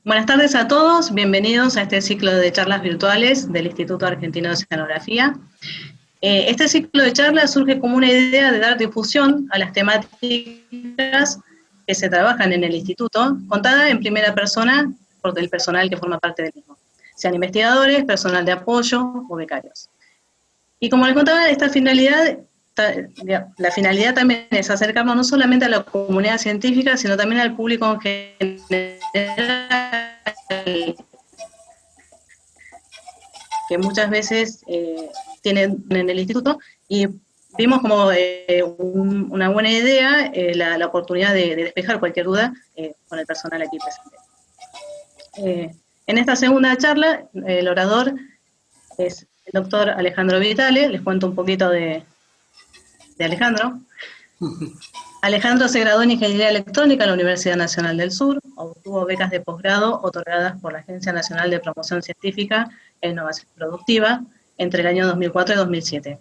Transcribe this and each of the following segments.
Buenas tardes a todos, bienvenidos a este ciclo de charlas virtuales del Instituto Argentino de Oceanografía. Este ciclo de charlas surge como una idea de dar difusión a las temáticas que se trabajan en el instituto, contada en primera persona por el personal que forma parte del mismo, sean investigadores, personal de apoyo o becarios. Y como les contaba, esta finalidad, la finalidad también es acercarnos no solamente a la comunidad científica, sino también al público en general, que muchas veces tienen en el instituto, y vimos como una buena idea la oportunidad de despejar cualquier duda con el personal aquí presente. En esta segunda charla, el orador es el doctor Alejandro Vitale. Les cuento un poquito de Alejandro. Alejandro se graduó en Ingeniería Electrónica en la Universidad Nacional del Sur, obtuvo becas de posgrado otorgadas por la Agencia Nacional de Promoción Científica e Innovación Productiva entre el año 2004 y 2007.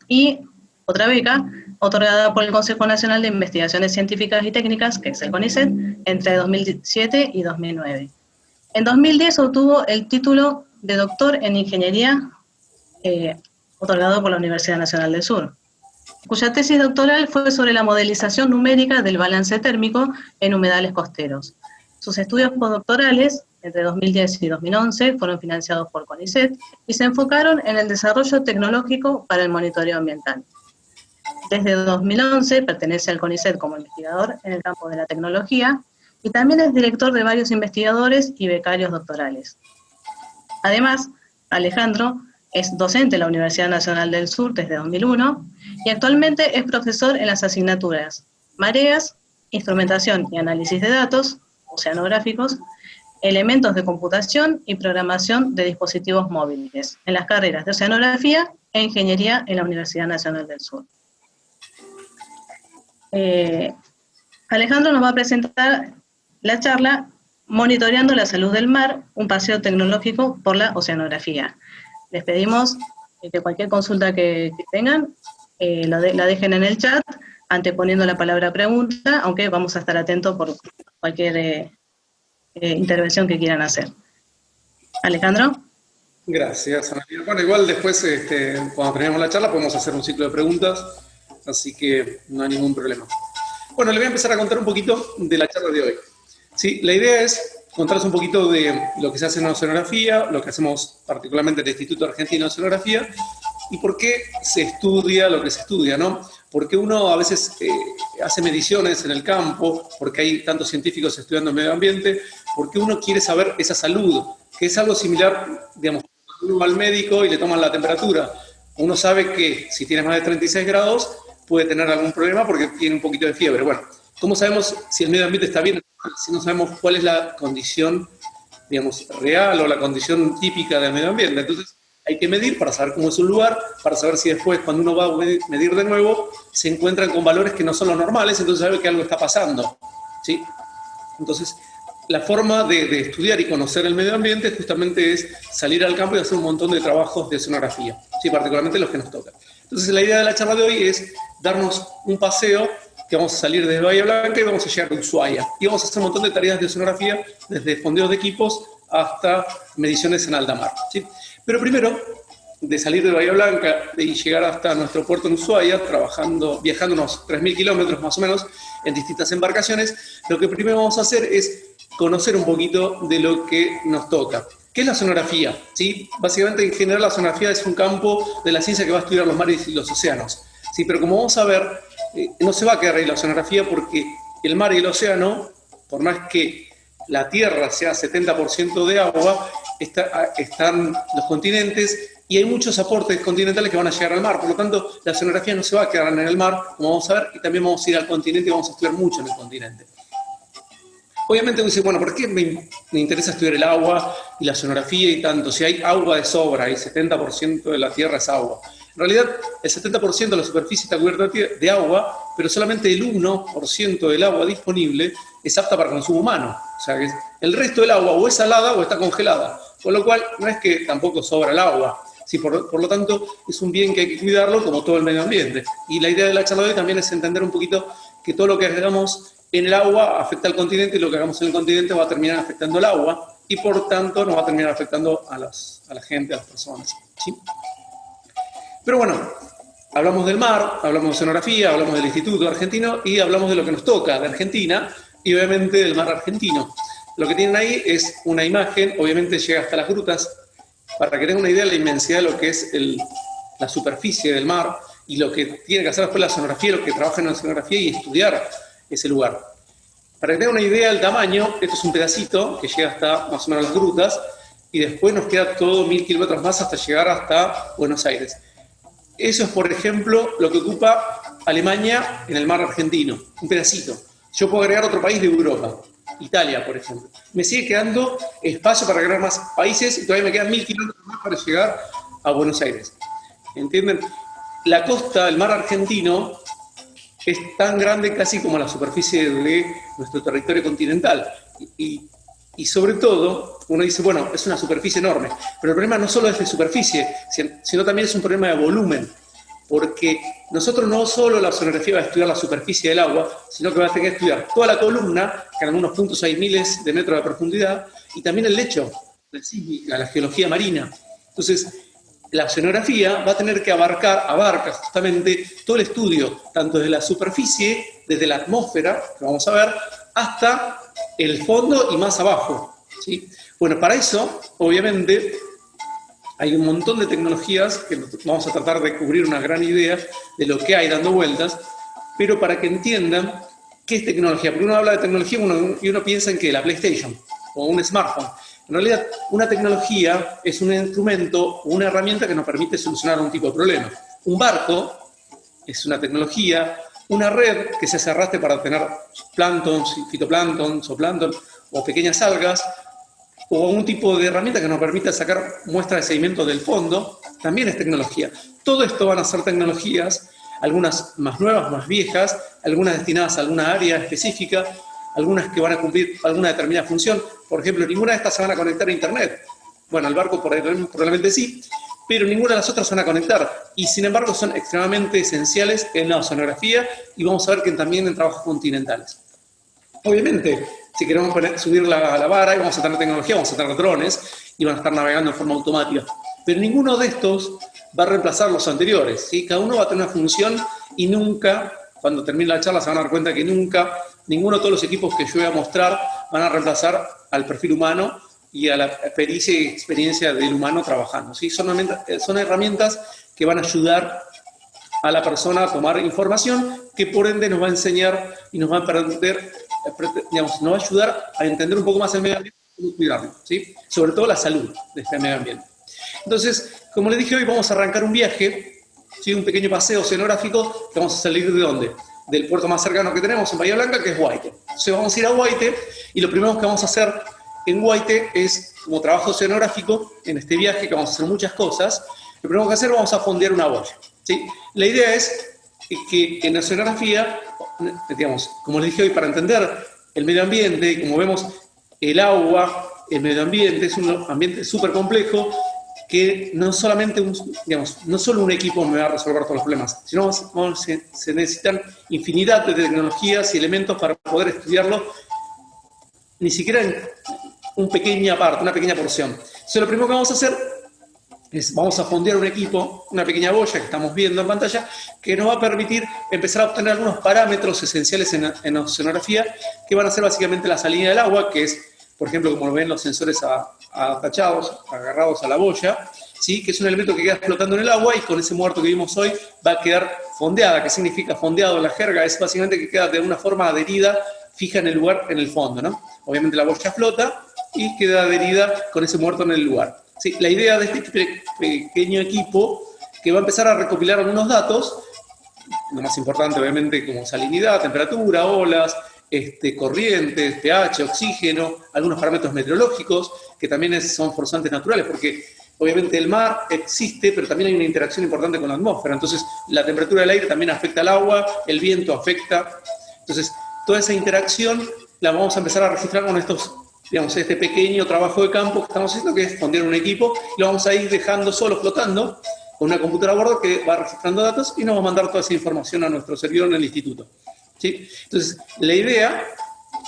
Y otra beca otorgada por el Consejo Nacional de Investigaciones Científicas y Técnicas, que es el CONICET, entre 2007 y 2009. En 2010 obtuvo el título de doctor en Ingeniería otorgado por la Universidad Nacional del Sur, cuya tesis doctoral fue sobre la modelización numérica del balance térmico en humedales costeros. Sus estudios postdoctorales, entre 2010 y 2011, fueron financiados por CONICET y se enfocaron en el desarrollo tecnológico para el monitoreo ambiental. Desde 2011 pertenece al CONICET como investigador en el campo de la tecnología y también es director de varios investigadores y becarios doctorales. Además, Alejandro es docente en la Universidad Nacional del Sur desde 2001 y actualmente es profesor en las asignaturas Mareas, Instrumentación y Análisis de Datos Oceanográficos, Elementos de Computación y Programación de Dispositivos Móviles en las carreras de Oceanografía e Ingeniería en la Universidad Nacional del Sur. Alejandro nos va a presentar la charla Monitoreando la Salud del Mar, un paseo tecnológico por la oceanografía. Les pedimos que cualquier consulta que tengan la dejen en el chat, anteponiendo la palabra pregunta, aunque vamos a estar atentos por cualquier intervención que quieran hacer. Alejandro. Gracias, Ana. Bueno, igual después, cuando terminemos la charla, podemos hacer un ciclo de preguntas, así que no hay ningún problema. Bueno, le voy a empezar a contar un poquito de la charla de hoy. ¿Sí? La idea es contarles un poquito de lo que se hace en oceanografía, lo que hacemos particularmente en el Instituto Argentino de Oceanografía, y por qué se estudia lo que se estudia, ¿no? Porque uno a veces hace mediciones en el campo, porque hay tantos científicos estudiando el medio ambiente, porque uno quiere saber esa salud, que es algo similar, digamos, cuando uno va al médico y le toman la temperatura. Uno sabe que si tiene más de 36 grados puede tener algún problema porque tiene un poquito de fiebre. Bueno, ¿cómo sabemos si el medio ambiente está bien si no sabemos cuál es la condición, digamos, real o la condición típica del medio ambiente? Entonces, hay que medir para saber cómo es un lugar, para saber si después, cuando uno va a medir de nuevo, se encuentran con valores que no son los normales, entonces sabe que algo está pasando, ¿sí? Entonces, la forma de estudiar y conocer el medio ambiente justamente es salir al campo y hacer un montón de trabajos de oceanografía, ¿sí? Particularmente los que nos tocan. Entonces, la idea de la charla de hoy es darnos un paseo, que vamos a salir desde Bahía Blanca y vamos a llegar a Ushuaia. Y vamos a hacer un montón de tareas de oceanografía, desde fondeos de equipos hasta mediciones en alta mar, ¿sí? Pero primero, de salir de Bahía Blanca y llegar hasta nuestro puerto en Ushuaia, viajando unos 3.000 kilómetros más o menos en distintas embarcaciones, lo que primero vamos a hacer es conocer un poquito de lo que nos toca. ¿Qué es la oceanografía? ¿Sí? Básicamente, en general, la oceanografía es un campo de la ciencia que va a estudiar los mares y los océanos, ¿sí? Pero como vamos a ver, no se va a quedar ahí la oceanografía porque el mar y el océano, por más que la Tierra sea 70% de agua, están los continentes y hay muchos aportes continentales que van a llegar al mar. Por lo tanto, la oceanografía no se va a quedar en el mar, como vamos a ver, y también vamos a ir al continente y vamos a estudiar mucho en el continente. Obviamente uno dice, bueno, ¿por qué me interesa estudiar el agua y la oceanografía y tanto? Si hay agua de sobra y 70% de la Tierra es agua. En realidad, el 70% de la superficie está cubierta de agua, pero solamente el 1% del agua disponible es apta para consumo humano. O sea, que el resto del agua o es salada o está congelada. Con lo cual, no es que tampoco sobra el agua. Sí, por lo tanto, es un bien que hay que cuidarlo como todo el medio ambiente. Y la idea de la charla de hoy también es entender un poquito que todo lo que hagamos en el agua afecta al continente y lo que hagamos en el continente va a terminar afectando el agua y por tanto nos va a terminar afectando a la gente, a las personas, ¿sí? Pero bueno, hablamos del mar, hablamos de oceanografía, hablamos del Instituto Argentino y hablamos de lo que nos toca, de Argentina y obviamente del mar argentino. Lo que tienen ahí es una imagen, obviamente llega hasta las grutas, para que tengan una idea de la inmensidad de lo que es la superficie del mar y lo que tiene que hacer después la oceanografía, lo que trabaja en la oceanografía y estudiar ese lugar. Para que tengan una idea del tamaño, esto es un pedacito que llega hasta más o menos las grutas y después nos queda todo 1000 kilómetros más hasta llegar hasta Buenos Aires. Eso es, por ejemplo, lo que ocupa Alemania en el mar argentino, un pedacito. Yo puedo agregar otro país de Europa, Italia, por ejemplo. Me sigue quedando espacio para agregar más países y todavía me quedan 1000 kilómetros más para llegar a Buenos Aires. ¿Entienden? La costa del mar argentino es tan grande casi como la superficie de nuestro territorio continental. Y sobre todo, uno dice, bueno, es una superficie enorme, pero el problema no solo es de superficie, sino también es un problema de volumen, porque nosotros no solo la oceanografía va a estudiar la superficie del agua, sino que va a tener que estudiar toda la columna, que en algunos puntos hay miles de metros de profundidad, y también el lecho, la sísmica, la geología marina. Entonces, la oceanografía va a tener que abarca justamente todo el estudio, tanto de la superficie, desde la atmósfera, que vamos a ver, hasta el fondo y más abajo, ¿sí? Bueno, para eso, obviamente, hay un montón de tecnologías que vamos a tratar de cubrir una gran idea de lo que hay dando vueltas, pero para que entiendan qué es tecnología, porque uno habla de tecnología y uno piensa en que la PlayStation o un smartphone. En realidad, una tecnología es un instrumento o una herramienta que nos permite solucionar un tipo de problema. Un barco es una tecnología, una red que se hace arrastre para obtener plancton, fitoplancton, zooplancton o pequeñas algas, o un tipo de herramienta que nos permita sacar muestras de sedimento del fondo, también es tecnología. Todo esto van a ser tecnologías, algunas más nuevas, más viejas, algunas destinadas a alguna área específica, algunas que van a cumplir alguna determinada función. Por ejemplo, ninguna de estas se van a conectar a Internet. Bueno, el barco probablemente sí, pero ninguna de las otras se van a conectar. Y sin embargo son extremadamente esenciales en la oceanografía y vamos a ver que también en trabajos continentales. Obviamente, si queremos subir la vara y vamos a tener tecnología, vamos a tener drones y van a estar navegando en forma automática. Pero ninguno de estos va a reemplazar los anteriores, ¿sí? Cada uno va a tener una función y nunca, cuando termine la charla se van a dar cuenta que nunca, ninguno de todos los equipos que yo voy a mostrar van a reemplazar al perfil humano y a la pericia y experiencia del humano trabajando, ¿sí? Son herramientas que van a ayudar a la persona a tomar información que por ende nos va a enseñar y nos va a perder, digamos, nos va a ayudar a entender un poco más el medio ambiente y cómo cuidarlo, ¿sí? Sobre todo la salud de este medio ambiente. Entonces, como les dije, hoy vamos a arrancar un viaje, ¿sí? Un pequeño paseo oceanográfico que vamos a salir ¿de dónde? Del puerto más cercano que tenemos en Bahía Blanca, que es Guaite. Entonces vamos a ir a Guaite y lo primero que vamos a hacer en Guaite es, como trabajo oceanográfico, en este viaje que vamos a hacer muchas cosas, lo primero que hacer vamos a fondear una boya, ¿sí? La idea es que en la oceanografía, digamos, como les dije hoy, para entender el medio ambiente, como vemos, el agua, el medio ambiente, es un ambiente súper complejo que no solamente, no solo un equipo me va a resolver todos los problemas, sino se necesitan infinidad de tecnologías y elementos para poder estudiarlo, ni siquiera en una pequeña parte, una pequeña porción. Entonces, lo primero que vamos a hacer es, vamos a fondear un equipo, una pequeña boya que estamos viendo en pantalla, que nos va a permitir empezar a obtener algunos parámetros esenciales en oceanografía, que van a ser básicamente la salinidad del agua, que es, por ejemplo, como lo ven los sensores atachados, agarrados a la boya, ¿sí? Que es un elemento que queda flotando en el agua y con ese muerto que vimos hoy va a quedar fondeada. ¿Qué significa fondeado en la jerga? Es básicamente que queda de una forma adherida, fija en el lugar, en el fondo, ¿no? Obviamente la boya flota y queda adherida con ese muerto en el lugar. ¿Sí? La idea de este pequeño equipo que va a empezar a recopilar algunos datos, lo más importante obviamente como salinidad, temperatura, olas, corrientes, pH, oxígeno, algunos parámetros meteorológicos que también son forzantes naturales porque obviamente el mar existe, pero también hay una interacción importante con la atmósfera. Entonces la temperatura del aire también afecta al agua, el viento afecta. Entonces toda esa interacción la vamos a empezar a registrar con estos, digamos, este pequeño trabajo de campo que estamos haciendo, que es fondear un equipo, y lo vamos a ir dejando solo flotando con una computadora a bordo que va registrando datos y nos va a mandar toda esa información a nuestro servidor en el instituto. ¿sí? Entonces, la idea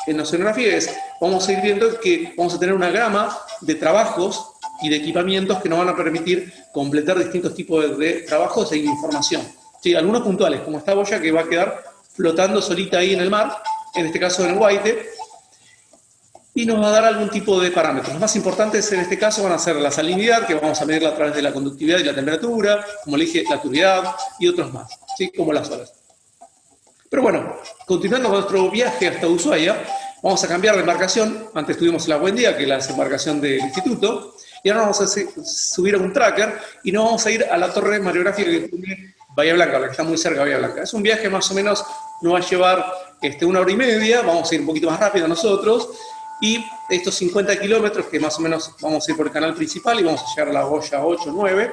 en la oceanografía es, vamos a ir viendo que vamos a tener una gama de trabajos y de equipamientos que nos van a permitir completar distintos tipos de trabajos e información. ¿Sí? Algunos puntuales, como esta boya que va a quedar flotando solita ahí en el mar, en este caso en el Guaite, y nos va a dar algún tipo de parámetros. Los más importantes en este caso van a ser la salinidad, que vamos a medirla a través de la conductividad y la temperatura, como le dije, la turbiedad y otros más, ¿sí? Como las olas. Pero bueno, continuando con nuestro viaje hasta Ushuaia, vamos a cambiar de embarcación. Antes tuvimos la Buendía, que es la embarcación del instituto, y ahora vamos a subir a un tracker y nos vamos a ir a la torre mareográfica que tiene Bahía Blanca, la que está muy cerca de Bahía Blanca. Es un viaje más o menos, nos va a llevar 1 hora y media, vamos a ir un poquito más rápido nosotros, y estos 50 kilómetros, que más o menos vamos a ir por el canal principal y vamos a llegar a la boya 8, 9.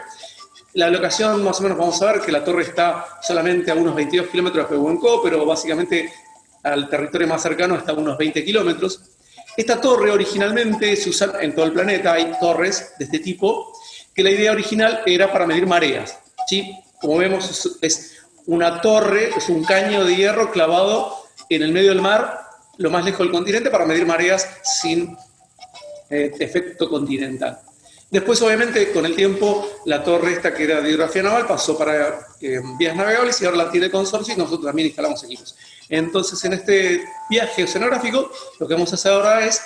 La locación, más o menos, vamos a ver que la torre está solamente a unos 22 kilómetros de Pehuenco, pero básicamente al territorio más cercano está a unos 20 kilómetros. Esta torre originalmente se usa en todo el planeta, hay torres de este tipo, que la idea original era para medir mareas, ¿sí? Como vemos, es una torre, es un caño de hierro clavado en el medio del mar, lo más lejos del continente, para medir mareas sin efecto continental. Después, obviamente, con el tiempo, la torre esta que era de hidrografía naval pasó para vías navegables y ahora la tiene el consorcio y nosotros también instalamos equipos. Entonces, en este viaje oceanográfico, lo que vamos a hacer ahora es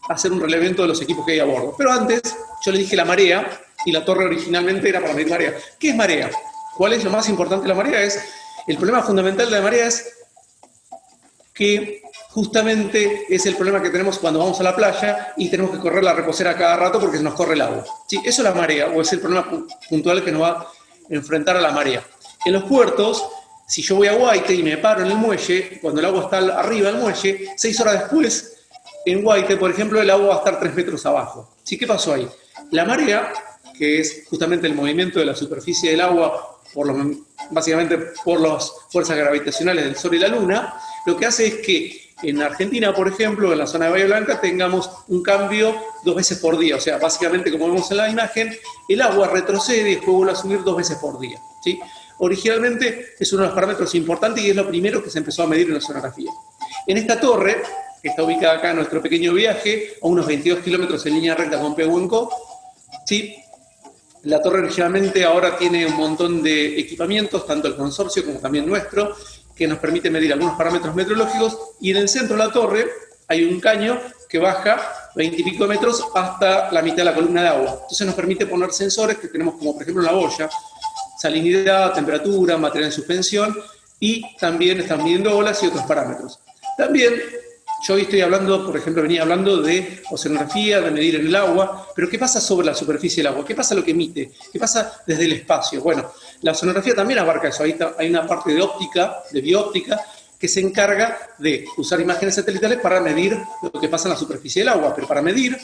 hacer un relevamiento de los equipos que hay a bordo. Pero antes, yo le dije la marea, y la torre originalmente era para medir marea. ¿Qué es marea? ¿Cuál es lo más importante de la marea? El problema fundamental de la marea es que justamente es el problema que tenemos cuando vamos a la playa y tenemos que correr la reposera cada rato porque se nos corre el agua. ¿Sí? Eso es la marea, o es el problema puntual que nos va a enfrentar a la marea. En los puertos, si yo voy a Guaite y me paro en el muelle, cuando el agua está arriba del muelle, 6 horas después, en Guaite, por ejemplo, el agua va a estar 3 metros abajo. ¿Sí? ¿Qué pasó ahí? La marea, que es justamente el movimiento de la superficie del agua, básicamente por las fuerzas gravitacionales del Sol y la Luna, lo que hace es que en Argentina, por ejemplo, en la zona de Bahía Blanca, tengamos un cambio 2 veces por día. O sea, básicamente, como vemos en la imagen, el agua retrocede y después vuelve a subir 2 veces por día, ¿sí? Originalmente es uno de los parámetros importantes y es lo primero que se empezó a medir en la oceanografía. En esta torre, que está ubicada acá en nuestro pequeño viaje, a unos 22 kilómetros en línea recta con Pehuenco, ¿sí? La torre originalmente ahora tiene un montón de equipamientos, tanto el consorcio como también nuestro, que nos permite medir algunos parámetros meteorológicos, y en el centro de la torre hay un caño que baja 20 y pico metros hasta la mitad de la columna de agua. Entonces nos permite poner sensores que tenemos como por ejemplo en la boya, salinidad, temperatura, material en suspensión, y también están midiendo olas y otros parámetros. También yo hoy estoy hablando, por ejemplo, venía hablando de oceanografía, de medir en el agua, pero ¿qué pasa sobre la superficie del agua? ¿Qué pasa lo que emite? ¿Qué pasa desde el espacio? Bueno, la oceanografía también abarca eso. Ahí hay una parte de óptica, de bióptica, que se encarga de usar imágenes satelitales para medir lo que pasa en la superficie del agua. Pero para medir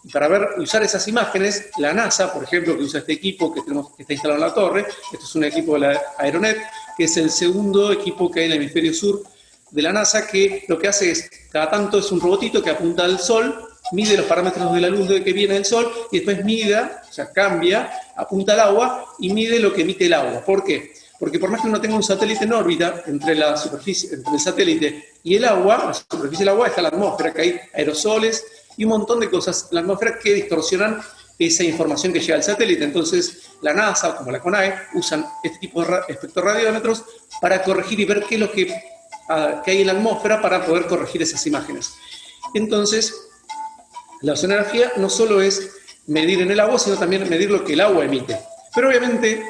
y para usar esas imágenes, la NASA, por ejemplo, que usa este equipo que está instalado en la torre, esto es un equipo de la Aeronet, que es el segundo equipo que hay en el hemisferio sur de la NASA, que lo que hace es, cada tanto es un robotito que apunta al sol, mide los parámetros de la luz que viene del sol y después cambia, apunta al agua y mide lo que emite el agua. ¿Por qué? Porque por más que uno tenga un satélite en órbita entre la superficie, entre el satélite y el agua, la superficie del agua está la atmósfera, que hay aerosoles y un montón de cosas en la atmósfera que distorsionan esa información que llega al satélite. Entonces, la NASA, como la CONAE, usan este tipo de espectroradiómetros para corregir y ver qué es lo que hay en la atmósfera para poder corregir esas imágenes. Entonces, la oceanografía no solo es medir en el agua, sino también medir lo que el agua emite. Pero obviamente,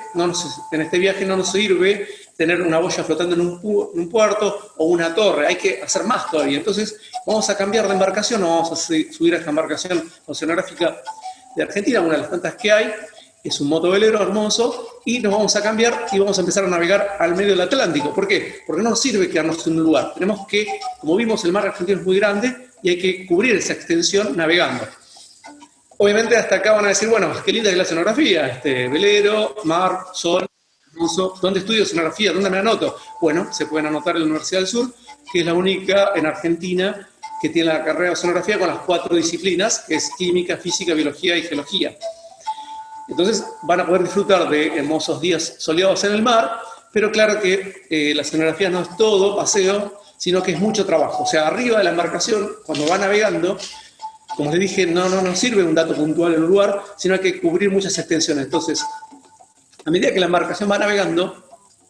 en este viaje no nos sirve tener una boya flotando en un puerto o una torre, hay que hacer más todavía. Entonces, vamos a cambiar de embarcación, vamos a subir a esta embarcación oceanográfica de Argentina, una de las tantas que hay. Es un motovelero hermoso y nos vamos a cambiar y vamos a empezar a navegar al medio del Atlántico. ¿Por qué? Porque no nos sirve quedarnos en un lugar. Tenemos que, como vimos, el mar argentino es muy grande y hay que cubrir esa extensión navegando. Obviamente hasta acá van a decir, bueno, qué linda es la oceanografía, velero, mar, sol, hermoso. ¿Dónde estudio oceanografía? ¿Dónde me anoto? Bueno, se pueden anotar en la Universidad del Sur, que es la única en Argentina que tiene la carrera de oceanografía con las 4 disciplinas, que es química, física, biología y geología. Entonces van a poder disfrutar de hermosos días soleados en el mar, pero claro que la escenografía no es todo paseo, sino que es mucho trabajo. O sea, arriba de la embarcación, cuando va navegando, como les dije, no sirve un dato puntual en un lugar, sino hay que cubrir muchas extensiones. Entonces, a medida que la embarcación va navegando,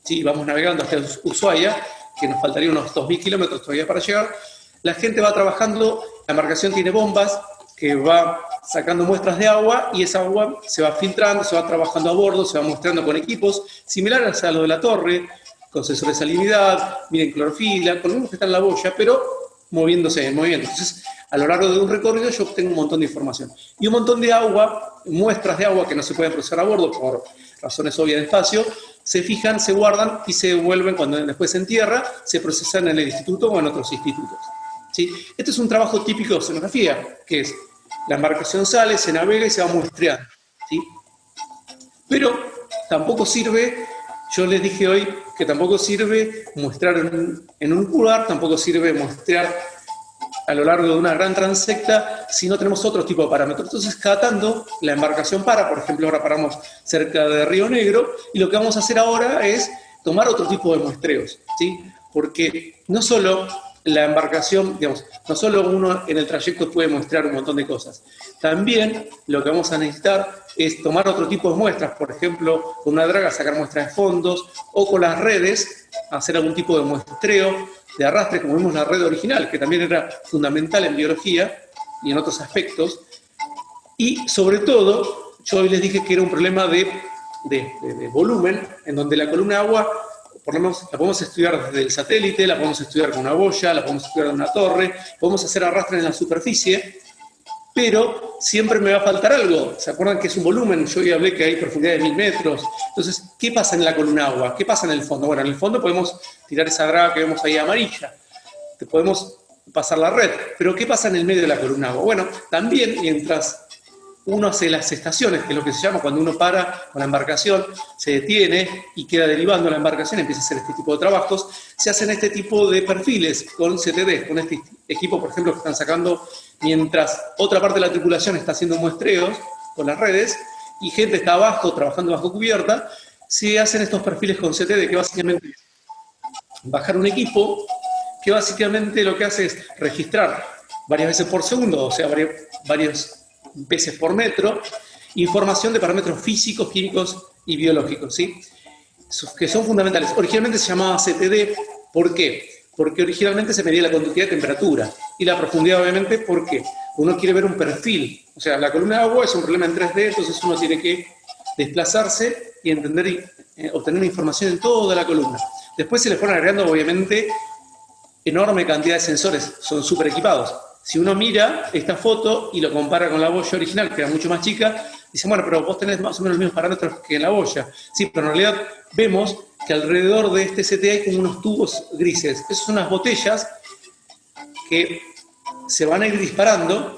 ¿sí? Vamos navegando hasta Ushuaia, que nos faltaría unos 2.000 kilómetros todavía para llegar, la gente va trabajando, la embarcación tiene bombas que va sacando muestras de agua y esa agua se va filtrando, se va trabajando a bordo, se va mostrando con equipos similares a lo de la torre, con sensores de salinidad, miren clorofila, con lo mismo que está en la boya, pero moviéndose en movimiento. Entonces, a lo largo de un recorrido yo obtengo un montón de información. Y un montón de agua, muestras de agua que no se pueden procesar a bordo por razones obvias de espacio, se fijan, se guardan y se devuelven cuando después en tierra, se procesan en el instituto o en otros institutos. ¿Sí? Este es un trabajo típico de oceanografía, que es la embarcación sale, se navega y se va muestreando. ¿Sí? Pero tampoco sirve, yo les dije hoy que tampoco sirve mostrar en un lugar, tampoco sirve mostrar a lo largo de una gran transecta si no tenemos otro tipo de parámetros. Entonces, cada tanto la embarcación para, por ejemplo, ahora paramos cerca de Río Negro, y lo que vamos a hacer ahora es tomar otro tipo de muestreos, ¿sí? Porque no solo la embarcación, digamos, no solo uno en el trayecto puede muestrear un montón de cosas, también lo que vamos a necesitar es tomar otro tipo de muestras, por ejemplo, con una draga sacar muestras de fondos, o con las redes hacer algún tipo de muestreo de arrastre, como vimos la red original, que también era fundamental en biología y en otros aspectos. Y sobre todo, yo hoy les dije que era un problema de volumen, en donde la columna de agua, por lo menos la podemos estudiar desde el satélite, la podemos estudiar con una boya, la podemos estudiar de una torre, podemos hacer arrastre en la superficie, pero siempre me va a faltar algo. ¿Se acuerdan que es un volumen? Yo hoy hablé que hay profundidad de 1000 metros. Entonces, ¿qué pasa en la columna de agua? ¿Qué pasa en el fondo? Bueno, en el fondo podemos tirar esa draga que vemos ahí amarilla. Podemos pasar la red. Pero ¿qué pasa en el medio de la columna de agua? Bueno, también mientras uno hace las estaciones, que es lo que se llama cuando uno para con la embarcación, se detiene y queda derivando la embarcación, empieza a hacer este tipo de trabajos, se hacen este tipo de perfiles con CTD, con este equipo, por ejemplo, que están sacando mientras otra parte de la tripulación está haciendo muestreos con las redes y gente está abajo, trabajando bajo cubierta, se hacen estos perfiles con CTD, que básicamente es bajar un equipo que básicamente lo que hace es registrar varias veces por segundo, o sea, varias veces por metro, información de parámetros físicos, químicos y biológicos, ¿sí? Que son fundamentales. Originalmente se llamaba CTD, ¿por qué? Porque originalmente se medía la conductividad de temperatura y la profundidad, obviamente, ¿por qué? Uno quiere ver un perfil, o sea, la columna de agua es un problema en 3D, entonces uno tiene que desplazarse y entender y obtener información en toda la columna. Después se le fueron agregando, obviamente, enorme cantidad de sensores, son súper equipados. Si uno mira esta foto y lo compara con la boya original, que era mucho más chica, dice, bueno, pero vos tenés más o menos los mismos parámetros que en la boya. Sí, pero en realidad vemos que alrededor de este CT hay como unos tubos grises. Esas son unas botellas que se van a ir disparando,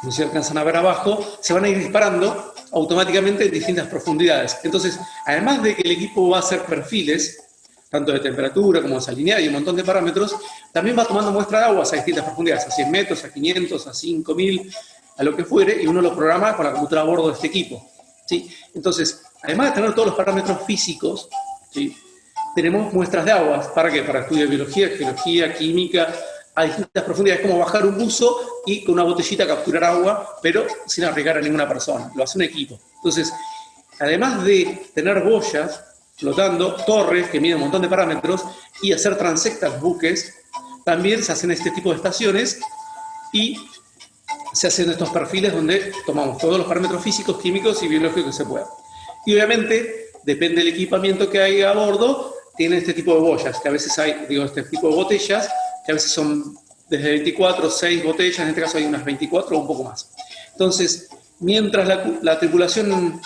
no se alcanzan a ver abajo, se van a ir disparando automáticamente en distintas profundidades. Entonces, además de que el equipo va a hacer perfiles, tanto de temperatura como de salinidad y un montón de parámetros, también va tomando muestra de aguas a distintas profundidades, a 100 metros, a 500, a 5000, a lo que fuere, y uno lo programa con la computadora a bordo de este equipo, ¿sí? Entonces, además de tener todos los parámetros físicos, ¿sí?, tenemos muestras de aguas. ¿Para qué? Para estudio de biología, geología, química, a distintas profundidades, como bajar un buzo y con una botellita capturar agua, pero sin arriesgar a ninguna persona, lo hace un equipo. Entonces, además de tener boyas flotando, torres que miden un montón de parámetros y hacer transectas, buques, también se hacen este tipo de estaciones y se hacen estos perfiles donde tomamos todos los parámetros físicos, químicos y biológicos que se puedan. Y obviamente, depende del equipamiento que hay a bordo, tiene este tipo de boyas, que a veces hay, este tipo de botellas, que a veces son desde 24, 6 botellas, en este caso hay unas 24 o un poco más. Entonces, mientras la tripulación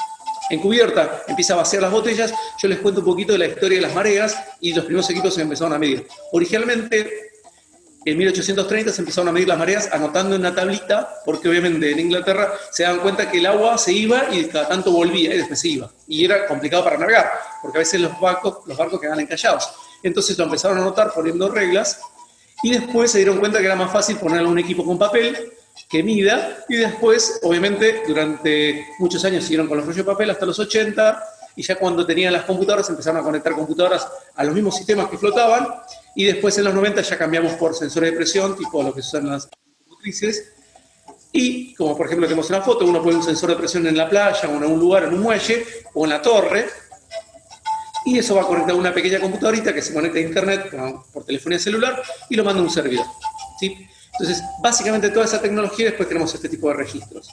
encubierta empieza a vaciar las botellas, yo les cuento un poquito de la historia de las mareas y los primeros equipos se empezaron a medir. Originalmente, en 1830 se empezaron a medir las mareas anotando en una tablita, porque obviamente en Inglaterra se dan cuenta que el agua se iba y cada tanto volvía y después se iba. Y era complicado para navegar, porque a veces los barcos quedaban encallados. Entonces lo empezaron a anotar poniendo reglas y después se dieron cuenta que era más fácil ponerle un equipo con papel que mida, y después, obviamente, durante muchos años siguieron con los rollos de papel hasta los 80, y ya cuando tenían las computadoras empezaron a conectar computadoras a los mismos sistemas que flotaban, y después en los 90 ya cambiamos por sensores de presión, tipo lo que se usan las motrices, y como por ejemplo tenemos una foto, uno pone un sensor de presión en la playa, o en un lugar, en un muelle, o en la torre, y eso va conectado a una pequeña computadorita que se conecta a internet por telefonía celular y lo manda a un servidor, ¿sí? Entonces, básicamente toda esa tecnología, después tenemos este tipo de registros.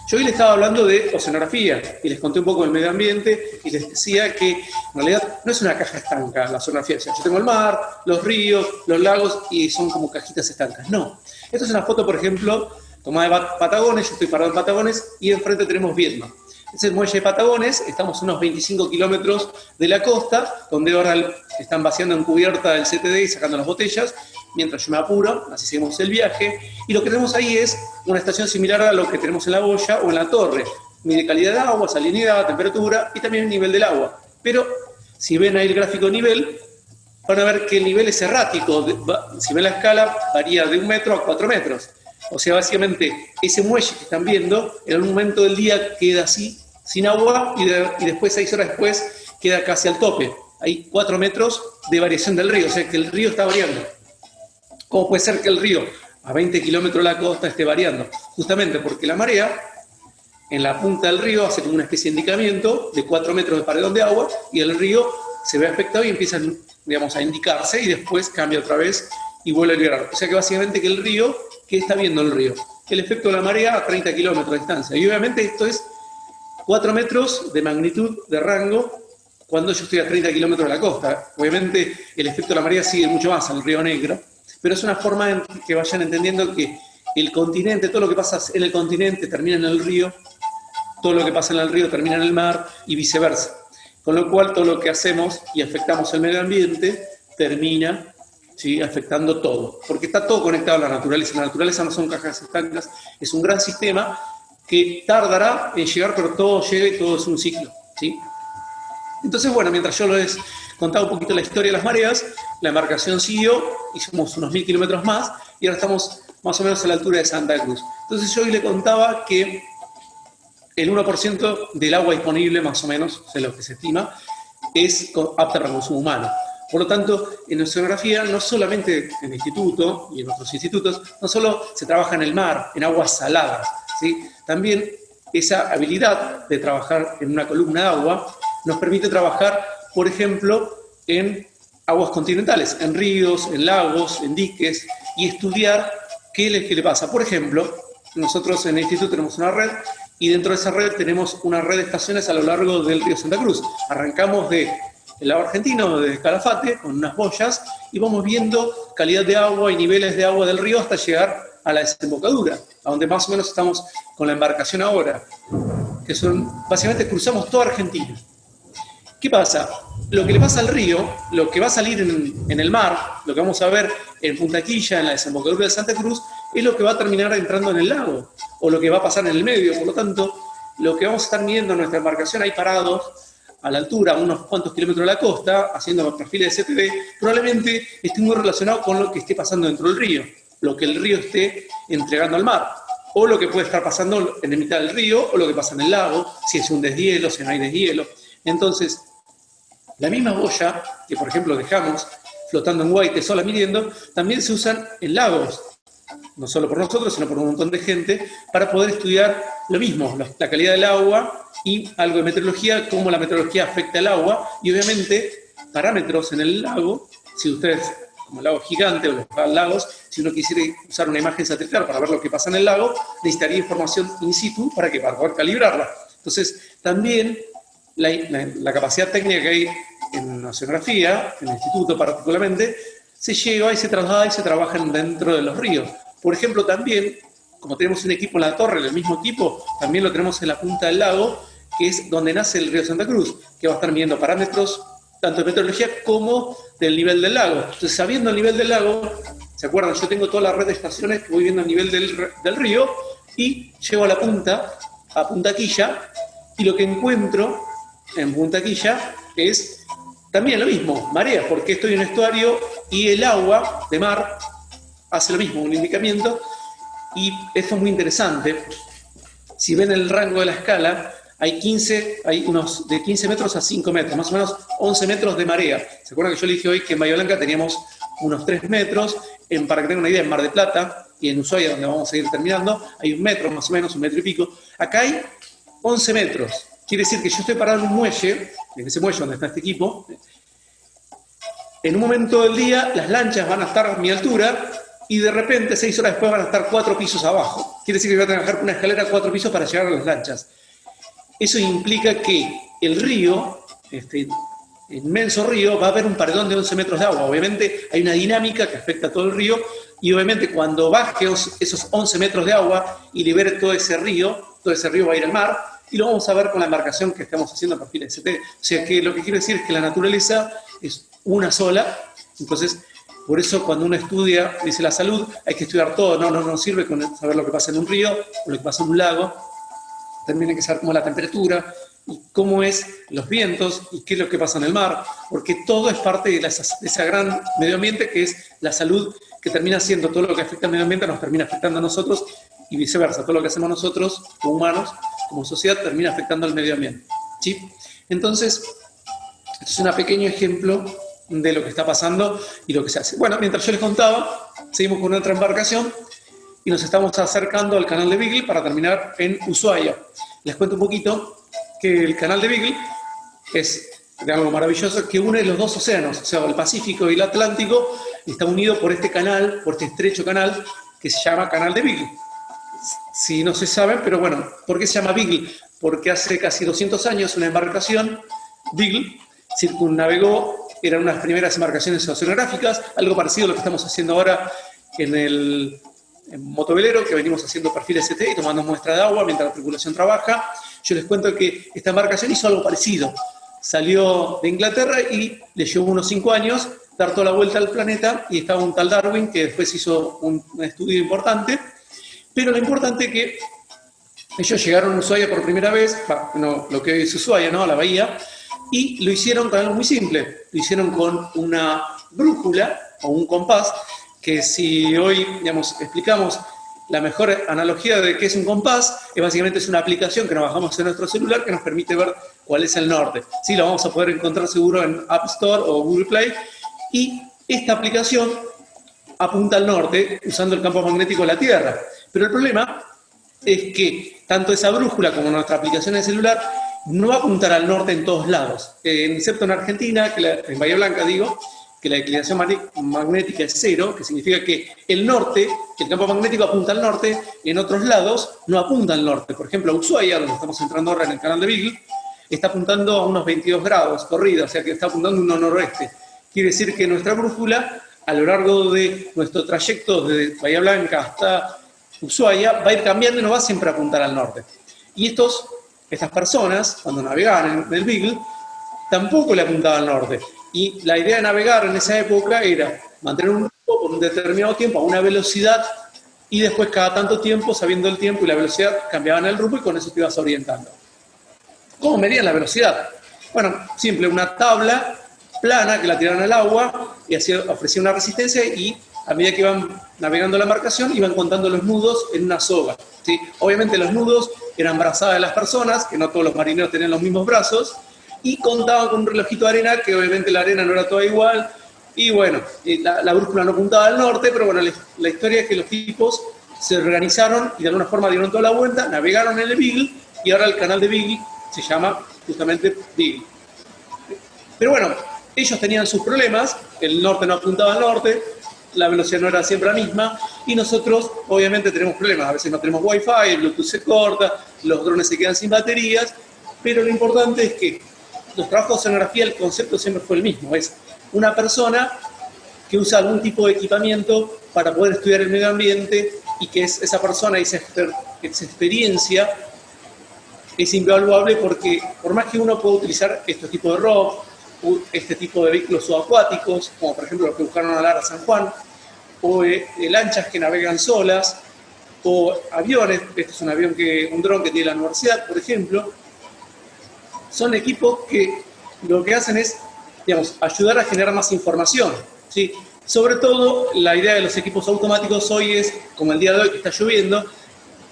Yo hoy les estaba hablando de oceanografía y les conté un poco del medio ambiente y les decía que en realidad no es una caja estanca la oceanografía. O sea, yo tengo el mar, los ríos, los lagos y son como cajitas estancas. No. Esto es una foto, por ejemplo, tomada de Patagones. Yo estoy parado en Patagones y enfrente tenemos Vietnam. Es el muelle de Patagones, estamos a unos 25 kilómetros de la costa, donde ahora están vaciando en cubierta el CTD y sacando las botellas, mientras yo me apuro, así seguimos el viaje. Y lo que tenemos ahí es una estación similar a lo que tenemos en la boya o en la torre. Mide calidad de agua, salinidad, temperatura y también el nivel del agua. Pero si ven ahí el gráfico de nivel, van a ver que el nivel es errático. Si ven la escala, varía de 1 metro a 4 metros. O sea, básicamente, ese muelle que están viendo, en algún momento del día queda así, sin agua, y después, 6 horas después, queda casi al tope. Hay 4 metros de variación del río, o sea que el río está variando. ¿Cómo puede ser que el río, a 20 kilómetros de la costa, esté variando? Justamente porque la marea, en la punta del río, hace como una especie de indicamiento de 4 metros de paredón de agua, y el río se ve afectado y empieza, digamos, a indicarse, y después cambia otra vez y vuelve a liberar. O sea que básicamente que el río, ¿qué está viendo el río? El efecto de la marea a 30 kilómetros de distancia. Y obviamente esto es 4 metros de magnitud de rango cuando yo estoy a 30 kilómetros de la costa. Obviamente el efecto de la marea sigue mucho más al Río Negro, pero es una forma en que vayan entendiendo que el continente, todo lo que pasa en el continente termina en el río, todo lo que pasa en el río termina en el mar y viceversa. Con lo cual todo lo que hacemos y afectamos el medio ambiente termina, ¿sí?, afectando todo, porque está todo conectado a la naturaleza. La naturaleza no son cajas estancas, es un gran sistema que tardará en llegar, pero todo llega y todo es un ciclo, ¿sí? Entonces, bueno, mientras yo les contaba un poquito la historia de las mareas, la embarcación siguió, hicimos unos 1000 kilómetros más y ahora estamos más o menos a la altura de Santa Cruz. Entonces yo hoy le contaba que el 1% del agua disponible, más o menos, de lo que se estima, es apta para consumo humano. Por lo tanto, en oceanografía, no solamente en el instituto y en otros institutos, no solo se trabaja en el mar, en aguas saladas, ¿sí? También esa habilidad de trabajar en una columna de agua nos permite trabajar, por ejemplo, en aguas continentales, en ríos, en lagos, en diques, y estudiar qué le pasa. Por ejemplo, nosotros en el instituto tenemos una red, y dentro de esa red tenemos una red de estaciones a lo largo del río Santa Cruz. Arrancamos del lado argentino, de Calafate, con unas boyas, y vamos viendo calidad de agua y niveles de agua del río hasta llegar a la desembocadura, a donde más o menos estamos con la embarcación ahora, que son, básicamente cruzamos toda Argentina. ¿Qué pasa? Lo que le pasa al río, lo que va a salir en el mar, lo que vamos a ver en Punta Quilla, en la desembocadura de Santa Cruz, es lo que va a terminar entrando en el lago, o lo que va a pasar en el medio. Por lo tanto, lo que vamos a estar midiendo en nuestra embarcación ahí parados, a la altura, a unos cuantos kilómetros de la costa, haciendo perfiles de CTD, probablemente esté muy relacionado con lo que esté pasando dentro del río, lo que el río esté entregando al mar, o lo que puede estar pasando en la mitad del río, o lo que pasa en el lago, si es un deshielo, si no hay deshielo. Entonces, la misma boya que, por ejemplo, dejamos flotando en Guaite sola midiendo, también se usan en lagos, no solo por nosotros, sino por un montón de gente, para poder estudiar lo mismo, la calidad del agua y algo de meteorología, cómo la meteorología afecta al agua, y obviamente parámetros en el lago. Si ustedes, como el lago gigante o los lagos, si uno quisiera usar una imagen satelital para ver lo que pasa en el lago, necesitaría información in situ para poder calibrarla. Entonces, también la capacidad técnica que hay en oceanografía, en el instituto particularmente, se lleva y se traslada y se trabaja dentro de los ríos. Por ejemplo, también, como tenemos un equipo en la torre, el mismo equipo, también lo tenemos en la punta del lago, que es donde nace el río Santa Cruz, que va a estar midiendo parámetros tanto de meteorología como del nivel del lago. Entonces, sabiendo el nivel del lago, ¿se acuerdan? Yo tengo toda la red de estaciones que voy viendo el nivel del río y llego a la punta, a Punta Quilla, y lo que encuentro en Punta Quilla es también lo mismo, marea, porque estoy en un estuario y el agua de mar hace lo mismo, un indicamiento, y esto es muy interesante. Si ven el rango de la escala, hay unos de 15 metros a 5 metros, más o menos 11 metros de marea. ¿Se acuerdan que yo le dije hoy que en Bahía Blanca teníamos unos 3 metros? Para que tengan una idea, en Mar del Plata y en Ushuaia, donde vamos a ir terminando, hay 1 metro más o menos, 1 metro y pico. Acá hay 11 metros. Quiere decir que yo estoy parado en un muelle, en ese muelle donde está este equipo. En un momento del día, las lanchas van a estar a mi altura y de repente, 6 horas después, van a estar 4 pisos abajo. Quiere decir que voy a trabajar con una escalera 4 pisos para llegar a las lanchas. Eso implica que el río, este inmenso río, va a haber un paredón de 11 metros de agua. Obviamente hay una dinámica que afecta a todo el río y obviamente cuando baje esos 11 metros de agua y libere todo ese río va a ir al mar y lo vamos a ver con la embarcación que estamos haciendo a perfil ST. O sea que lo que quiero decir es que la naturaleza es una sola, entonces por eso cuando uno estudia, dice la salud, hay que estudiar todo, no sirve con saber lo que pasa en un río o lo que pasa en un lago, también hay que saber cómo es la temperatura, y cómo es los vientos, y qué es lo que pasa en el mar, porque todo es parte de ese gran medio ambiente que es la salud, que termina siendo todo lo que afecta al medio ambiente, nos termina afectando a nosotros, y viceversa, todo lo que hacemos nosotros, como humanos, como sociedad, termina afectando al medio ambiente. ¿Sí? Entonces, esto es un pequeño ejemplo de lo que está pasando y lo que se hace. Bueno, mientras yo les contaba, seguimos con otra embarcación, y nos estamos acercando al canal de Beagle para terminar en Ushuaia. Les cuento un poquito que el canal de Beagle es de algo maravilloso que une los 2 océanos, o sea, el Pacífico y el Atlántico, está unido por este canal, por este estrecho canal que se llama Canal de Beagle. Si no se saben, pero bueno, ¿por qué se llama Beagle? Porque hace casi 200 años una embarcación, Beagle, circunnavegó, eran unas primeras embarcaciones oceanográficas, algo parecido a lo que estamos haciendo ahora en motovelero, que venimos haciendo perfil ST y tomando muestra de agua mientras la tripulación trabaja. Yo les cuento que esta embarcación hizo algo parecido. Salió de Inglaterra y le llevó unos 5 años dar toda la vuelta al planeta y estaba un tal Darwin que después hizo un estudio importante. Pero lo importante es que ellos llegaron a Ushuaia por primera vez, lo que hoy es Ushuaia, ¿no? A la bahía, y lo hicieron con algo muy simple. Lo hicieron con una brújula o un compás, que si hoy, digamos, explicamos la mejor analogía de qué es un compás, es básicamente una aplicación que nos bajamos en nuestro celular que nos permite ver cuál es el norte. Sí, lo vamos a poder encontrar seguro en App Store o Google Play. Y esta aplicación apunta al norte usando el campo magnético de la Tierra. Pero el problema es que tanto esa brújula como nuestra aplicación en el celular no va a apuntar al norte en todos lados. Excepto en Argentina, en Bahía Blanca digo, que la declinación magnética es 0, que significa que el norte, el campo magnético apunta al norte, en otros lados no apunta al norte. Por ejemplo, Ushuaia, donde estamos entrando ahora en el canal de Beagle, está apuntando a unos 22 grados corrida, o sea que está apuntando a un noroeste. Quiere decir que nuestra brújula, a lo largo de nuestro trayecto desde Bahía Blanca hasta Ushuaia, va a ir cambiando y no va siempre a apuntar al norte. Y estas personas, cuando navegaban en el Beagle, tampoco le apuntaban al norte. Y la idea de navegar en esa época era mantener un rumbo por un determinado tiempo a una velocidad y después cada tanto tiempo, sabiendo el tiempo y la velocidad, cambiaban el rumbo y con eso te ibas orientando. ¿Cómo medían la velocidad? Bueno, simple, una tabla plana que la tiraban al agua y así ofrecía una resistencia y a medida que iban navegando la embarcación iban contando los nudos en una soga. ¿Sí? Obviamente los nudos eran brazadas de las personas, que no todos los marineros tenían los mismos brazos, y contaban con un relojito de arena, que obviamente la arena no era toda igual, y bueno, la brújula no apuntaba al norte, pero bueno, la historia es que los tipos se organizaron y de alguna forma dieron toda la vuelta, navegaron en el Beagle, y ahora el canal de Beagle se llama justamente Beagle. Pero bueno, ellos tenían sus problemas, el norte no apuntaba al norte, la velocidad no era siempre la misma, y nosotros obviamente tenemos problemas, a veces no tenemos wifi, el Bluetooth se corta, los drones se quedan sin baterías, pero lo importante es que los trabajos de oceanografía, el concepto siempre fue el mismo, es una persona que usa algún tipo de equipamiento para poder estudiar el medio ambiente y que esa persona, esa experiencia es invaluable porque por más que uno pueda utilizar este tipo de ROV, este tipo de vehículos subacuáticos, como por ejemplo los que buscaron a Lara San Juan, o lanchas que navegan solas, o aviones, este es un dron que tiene la universidad, por ejemplo, son equipos que lo que hacen es, digamos, ayudar a generar más información, ¿sí? Sobre todo, la idea de los equipos automáticos hoy es, como el día de hoy que está lloviendo,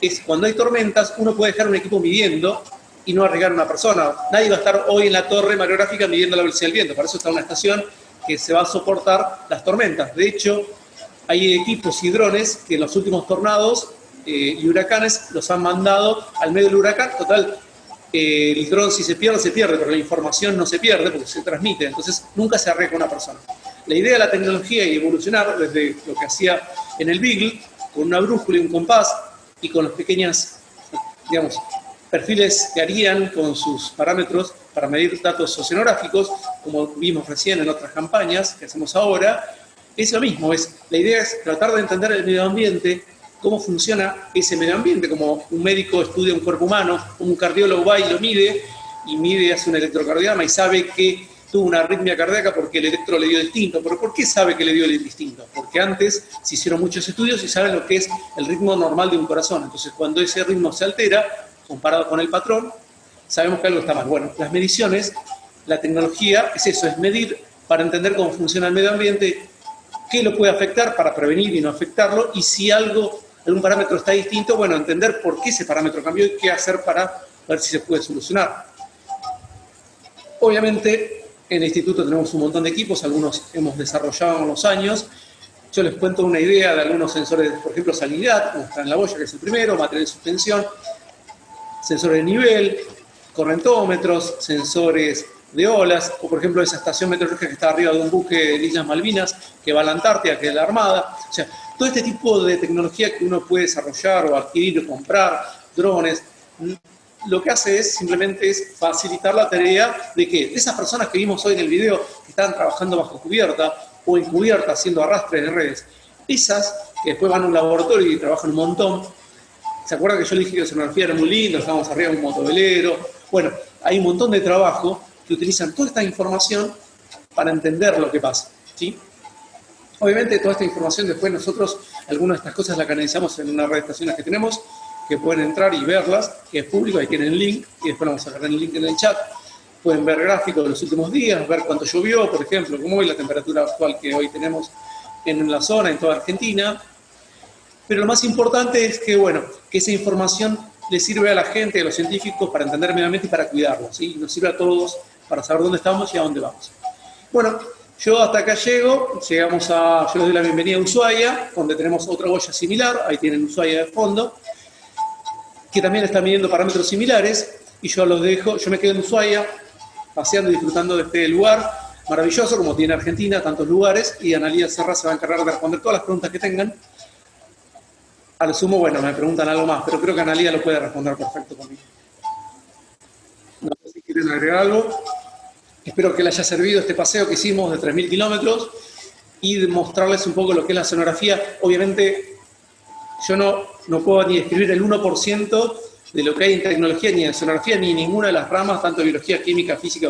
es cuando hay tormentas, uno puede dejar un equipo midiendo y no arriesgar a una persona. Nadie va a estar hoy en la torre mareográfica midiendo la velocidad del viento. Para eso está una estación que se va a soportar las tormentas. De hecho, hay equipos y drones que en los últimos tornados y huracanes los han mandado al medio del huracán. Total, el dron si se pierde, pero la información no se pierde porque se transmite. Entonces, nunca se arriesga una persona. La idea de la tecnología y evolucionar desde lo que hacía en el Beagle, con una brújula y un compás, y con los pequeños, digamos, perfiles que harían con sus parámetros para medir datos oceanográficos, como vimos recién en otras campañas que hacemos ahora, es lo mismo. La idea es tratar de entender el medio ambiente, cómo funciona ese medio ambiente, como un médico estudia un cuerpo humano, un cardiólogo va y lo mide, hace un electrocardiograma y sabe que tuvo una arritmia cardíaca porque el electro le dio distinto. ¿Pero por qué sabe que le dio el distinto? Porque antes se hicieron muchos estudios y saben lo que es el ritmo normal de un corazón. Entonces, cuando ese ritmo se altera, comparado con el patrón, sabemos que algo está mal. Bueno, las mediciones, la tecnología es eso, es medir para entender cómo funciona el medio ambiente, qué lo puede afectar para prevenir y no afectarlo, y si algún parámetro está distinto, bueno, entender por qué ese parámetro cambió y qué hacer para ver si se puede solucionar. Obviamente, en el instituto tenemos un montón de equipos, algunos hemos desarrollado con los años. Yo les cuento una idea de algunos sensores, por ejemplo, salinidad, como está en la boya, que es el primero, material de suspensión, sensores de nivel, correntómetros, sensores de olas, o por ejemplo esa estación meteorológica que está arriba de un buque de Islas Malvinas, que va a la Antártida, que es la Armada. O sea, todo este tipo de tecnología que uno puede desarrollar o adquirir o comprar, drones, lo que hace simplemente es facilitar la tarea de que esas personas que vimos hoy en el video, que están trabajando bajo cubierta o encubierta haciendo arrastres de redes, esas que después van a un laboratorio y trabajan un montón. ¿Se acuerdan que yo les dije que la oceanografía era muy lindo? Estábamos arriba de un motovelero. Bueno, hay un montón de trabajo que utilizan toda esta información para entender lo que pasa, ¿sí? Obviamente toda esta información después nosotros, algunas de estas cosas las canalizamos en una red de estaciones que tenemos, que pueden entrar y verlas, que es público, ahí tienen el link, y después vamos a agarrar el link en el chat. Pueden ver gráficos de los últimos días, ver cuánto llovió, por ejemplo, como hoy, la temperatura actual que hoy tenemos en la zona, en toda Argentina. Pero lo más importante es que, bueno, que esa información le sirve a la gente, a los científicos, para entender el medio ambiente y para cuidarlo, ¿sí? Nos sirve a todos para saber dónde estamos y a dónde vamos. Bueno, yo hasta acá yo les doy la bienvenida a Ushuaia, donde tenemos otra boya similar, ahí tienen Ushuaia de fondo, que también está midiendo parámetros similares, y yo me quedo en Ushuaia, paseando y disfrutando de este lugar maravilloso, como tiene Argentina, tantos lugares, y Analía Serra se va a encargar de responder todas las preguntas que tengan. A lo sumo, bueno, me preguntan algo más, pero creo que Analía lo puede responder perfecto conmigo. No sé si quieren agregar algo. Espero que les haya servido este paseo que hicimos de 3.000 kilómetros y de mostrarles un poco lo que es la oceanografía. Obviamente, yo no puedo ni describir el 1% de lo que hay en tecnología, ni en oceanografía, ni en ninguna de las ramas, tanto de biología, química, física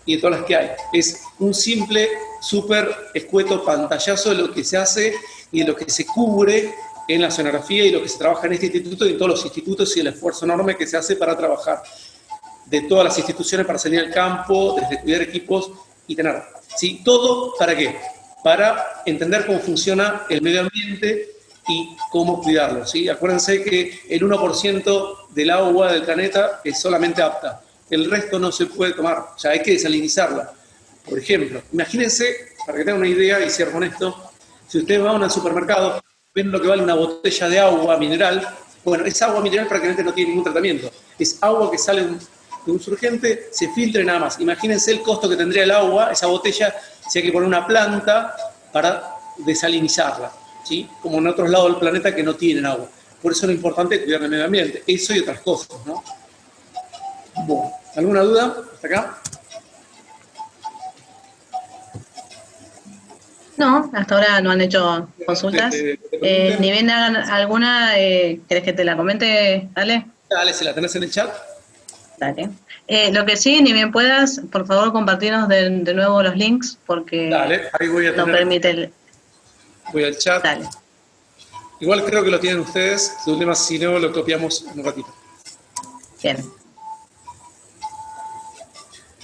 y de todas las que hay. Es un simple, súper escueto pantallazo de lo que se hace y de lo que se cubre en la oceanografía y lo que se trabaja en este instituto y en todos los institutos, y el esfuerzo enorme que se hace para trabajar de todas las instituciones para salir al campo, desde cuidar equipos y tener. ¿Sí? ¿Todo para qué? Para entender cómo funciona el medio ambiente y cómo cuidarlo, ¿sí? Acuérdense que el 1% del agua del planeta es solamente apta. El resto no se puede tomar, o sea, hay que desalinizarla. Por ejemplo, imagínense, para que tengan una idea, y cierro con esto, si ustedes van al supermercado, ven lo que vale una botella de agua mineral. Bueno, esa agua mineral prácticamente no tiene ningún tratamiento. Es agua que sale de un surgente, se filtra y nada más. Imagínense el costo que tendría el agua, esa botella, si hay que poner una planta para desalinizarla, ¿sí? Como en otros lados del planeta que no tienen agua. Por eso es lo importante cuidar el medio ambiente. Eso y otras cosas, ¿no? Bueno, ¿alguna duda hasta acá? No, hasta ahora no han hecho consultas. Ni bien hagan alguna, ¿querés que te la comente, Ale? Dale, si la tenés en el chat. Dale. Lo que sí, ni bien puedas, por favor compartirnos de nuevo los links, porque dale, ahí voy a no permite Voy al chat. Dale. Igual creo que lo tienen ustedes, de última, si no lo copiamos en un ratito. Bien.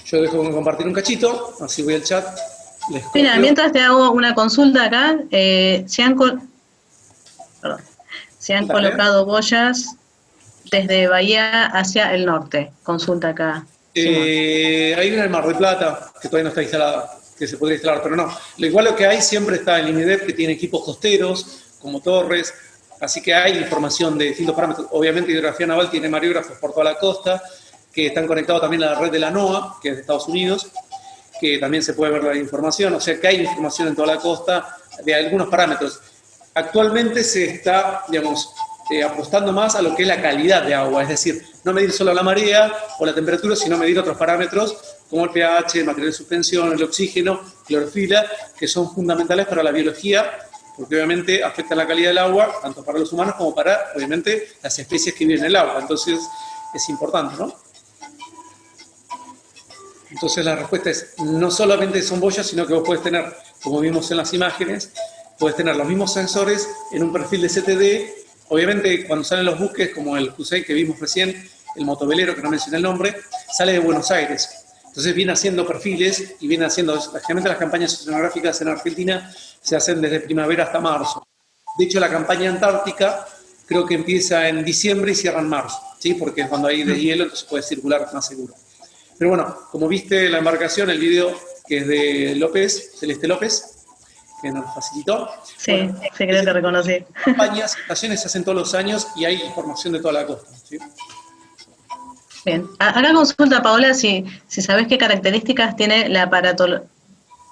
Yo dejo de compartir un cachito, así voy al chat. Mira, mientras te hago una consulta acá, se han colocado boyas desde Bahía hacia el norte. Consulta acá. Hay una en Mar del Plata, que todavía no está instalada, que se podría instalar, pero no. Lo igual lo que hay siempre está en INEDEP, que tiene equipos costeros, como torres, así que hay información de distintos parámetros. Obviamente Hidrografía Naval tiene mareógrafos por toda la costa, que están conectados también a la red de la NOAA, que es de Estados Unidos, que también se puede ver la información, o sea que hay información en toda la costa de algunos parámetros. Actualmente se está, digamos, apostando más a lo que es la calidad de agua, es decir, no medir solo la marea o la temperatura, sino medir otros parámetros como el pH, el material de suspensión, el oxígeno, clorofila, que son fundamentales para la biología, porque obviamente afectan la calidad del agua, tanto para los humanos como para, obviamente, las especies que viven en el agua. Entonces, es importante, ¿no? Entonces, la respuesta es, no solamente son boyas, sino que vos podés tener, como vimos en las imágenes, podés tener los mismos sensores en un perfil de CTD. Obviamente, cuando salen los buques, como el Q6 que vimos recién, el motovelero, que no mencioné el nombre, sale de Buenos Aires. Entonces viene haciendo perfiles y viene haciendo, generalmente las campañas oceanográficas en Argentina se hacen desde primavera hasta marzo. De hecho, la campaña antártica creo que empieza en diciembre y cierra en marzo, ¿sí? Porque es cuando hay deshielo, entonces puede circular más seguro. Pero bueno, como viste la embarcación, el video que es de López, Celeste López, que nos facilitó. Sí, bueno, sí, creo que te reconocí. Campañas, estaciones se hacen todos los años y hay información de toda la costa, ¿sí? Bien. Acá consulta, Paola, si sabés qué características tiene la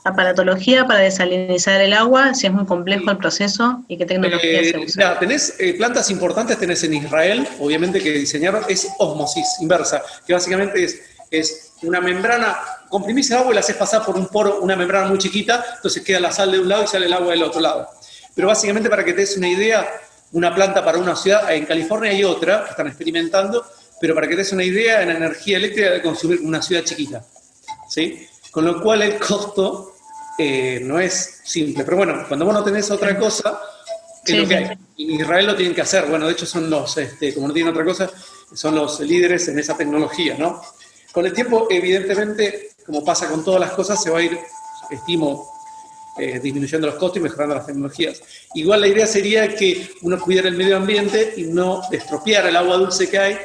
aparatología para desalinizar el agua, si es muy complejo el proceso y qué tecnología se usa. Ya, tenés plantas importantes, tenés en Israel, obviamente que diseñaron, es ósmosis inversa, que básicamente es una membrana, comprimís el agua y la haces pasar por un poro, una membrana muy chiquita, entonces queda la sal de un lado y sale el agua del otro lado. Pero básicamente, para que te des una idea, una planta para una ciudad, en California hay otra que están experimentando, pero para que te des una idea, en energía eléctrica debe consumir una ciudad chiquita, ¿sí? Con lo cual el costo no es simple. Pero bueno, cuando vos no tenés otra cosa, es lo que hay. En Israel lo tienen que hacer. Bueno, de hecho son los, como no tienen otra cosa, son los líderes en esa tecnología, ¿no? Con el tiempo, evidentemente, como pasa con todas las cosas, se va a ir, estimo, disminuyendo los costos y mejorando las tecnologías. Igual la idea sería que uno cuidara el medio ambiente y no estropeara el agua dulce que hay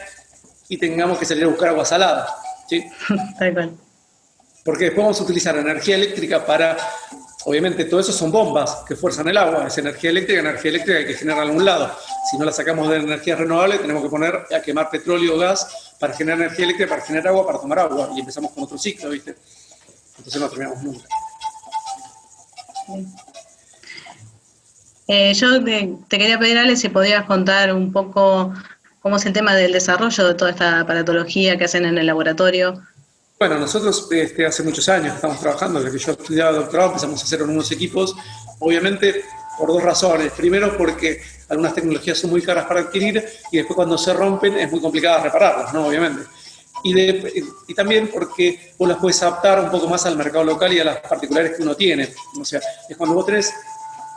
y tengamos que salir a buscar agua salada, ¿sí? Tal cual. Porque después vamos a utilizar energía eléctrica para, obviamente todo eso son bombas que fuerzan el agua, es energía eléctrica hay que generar a algún lado. Si no la sacamos de energía renovable, tenemos que poner a quemar petróleo o gas para generar energía eléctrica, para generar agua, para tomar agua, y empezamos con otro ciclo, ¿viste? Entonces no terminamos nunca. Yo te quería pedir, Ale, si podías contar un poco cómo es el tema del desarrollo de toda esta aparatología que hacen en el laboratorio. Bueno, nosotros hace muchos años estamos trabajando, desde que yo estudiaba doctorado empezamos a hacer unos equipos, obviamente por dos razones. Primero, porque algunas tecnologías son muy caras para adquirir y después cuando se rompen es muy complicado repararlas, ¿no? Obviamente. Y también porque vos las puedes adaptar un poco más al mercado local y a las particulares que uno tiene. O sea, es cuando vos tenés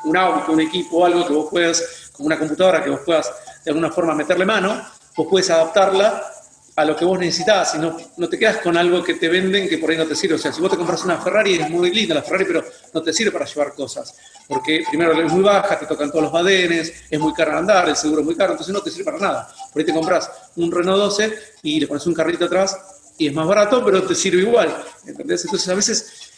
un auto, un equipo, algo que vos puedas, como una computadora, que vos puedas de alguna forma meterle mano, vos puedes adaptarla a lo que vos necesitas, y no te quedas con algo que te venden que por ahí no te sirve. O sea, si vos te compras una Ferrari, es muy linda la Ferrari, pero no te sirve para llevar cosas. Porque primero es muy baja, te tocan todos los badenes, es muy caro andar, el seguro es muy caro, entonces no te sirve para nada. Por ahí te compras un Renault 12 y le pones un carrito atrás y es más barato, pero te sirve igual. ¿Entendés? Entonces a veces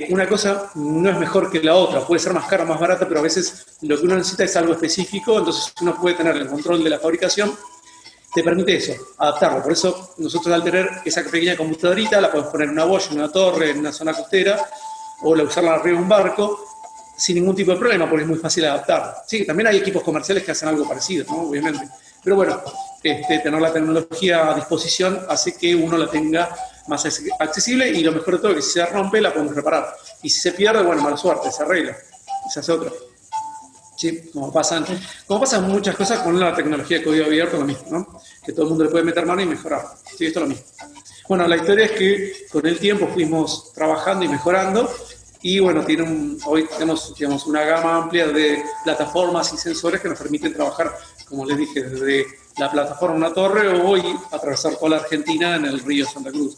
una cosa no es mejor que la otra, puede ser más cara o más barata, pero a veces lo que uno necesita es algo específico, entonces uno puede tener el control de la fabricación, te permite eso, adaptarlo. Por eso nosotros, al tener esa pequeña computadorita, la podemos poner en una boya, en una torre, en una zona costera, o usarla arriba de un barco, sin ningún tipo de problema, porque es muy fácil adaptar. Sí, también hay equipos comerciales que hacen algo parecido, ¿no? Obviamente. Pero bueno, tener la tecnología a disposición hace que uno la tenga más accesible, y lo mejor de todo es que si se rompe la podemos reparar. Y si se pierde, bueno, mala suerte, se arregla, se hace otra. Sí, como pasan muchas cosas con la tecnología de código abierto, lo mismo, ¿no? Que todo el mundo le puede meter mano y mejorar. Sí, esto es lo mismo. Bueno, la historia es que con el tiempo fuimos trabajando y mejorando, y bueno, hoy tenemos, digamos, una gama amplia de plataformas y sensores que nos permiten trabajar, como les dije, desde la plataforma Una Torre o hoy atravesar toda la Argentina en el río Santa Cruz.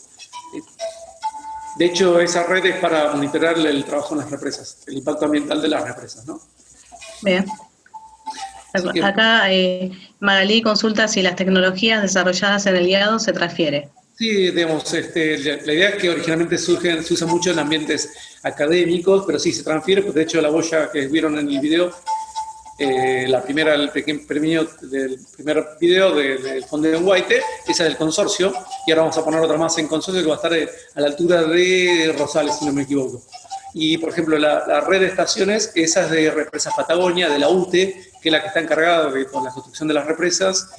De hecho, esa red es para monitorear el trabajo en las represas, el impacto ambiental de las represas, ¿no? Bien. Así que Acá Magalí consulta si las tecnologías desarrolladas en el guiado se transfiere. sí, digamos, la idea es que originalmente se usa mucho en ambientes académicos, pero sí se transfiere, pues de hecho la boya que vieron en el video, la primera, el pequeño premio del primer video del Fondo de White, esa es del consorcio, y ahora vamos a poner otra más en consorcio que va a estar a la altura de Rosales, si no me equivoco. Y, por ejemplo, la red de estaciones, esa es de Represas Patagonia, de la UTE, que es la que está encargada con la construcción de las represas.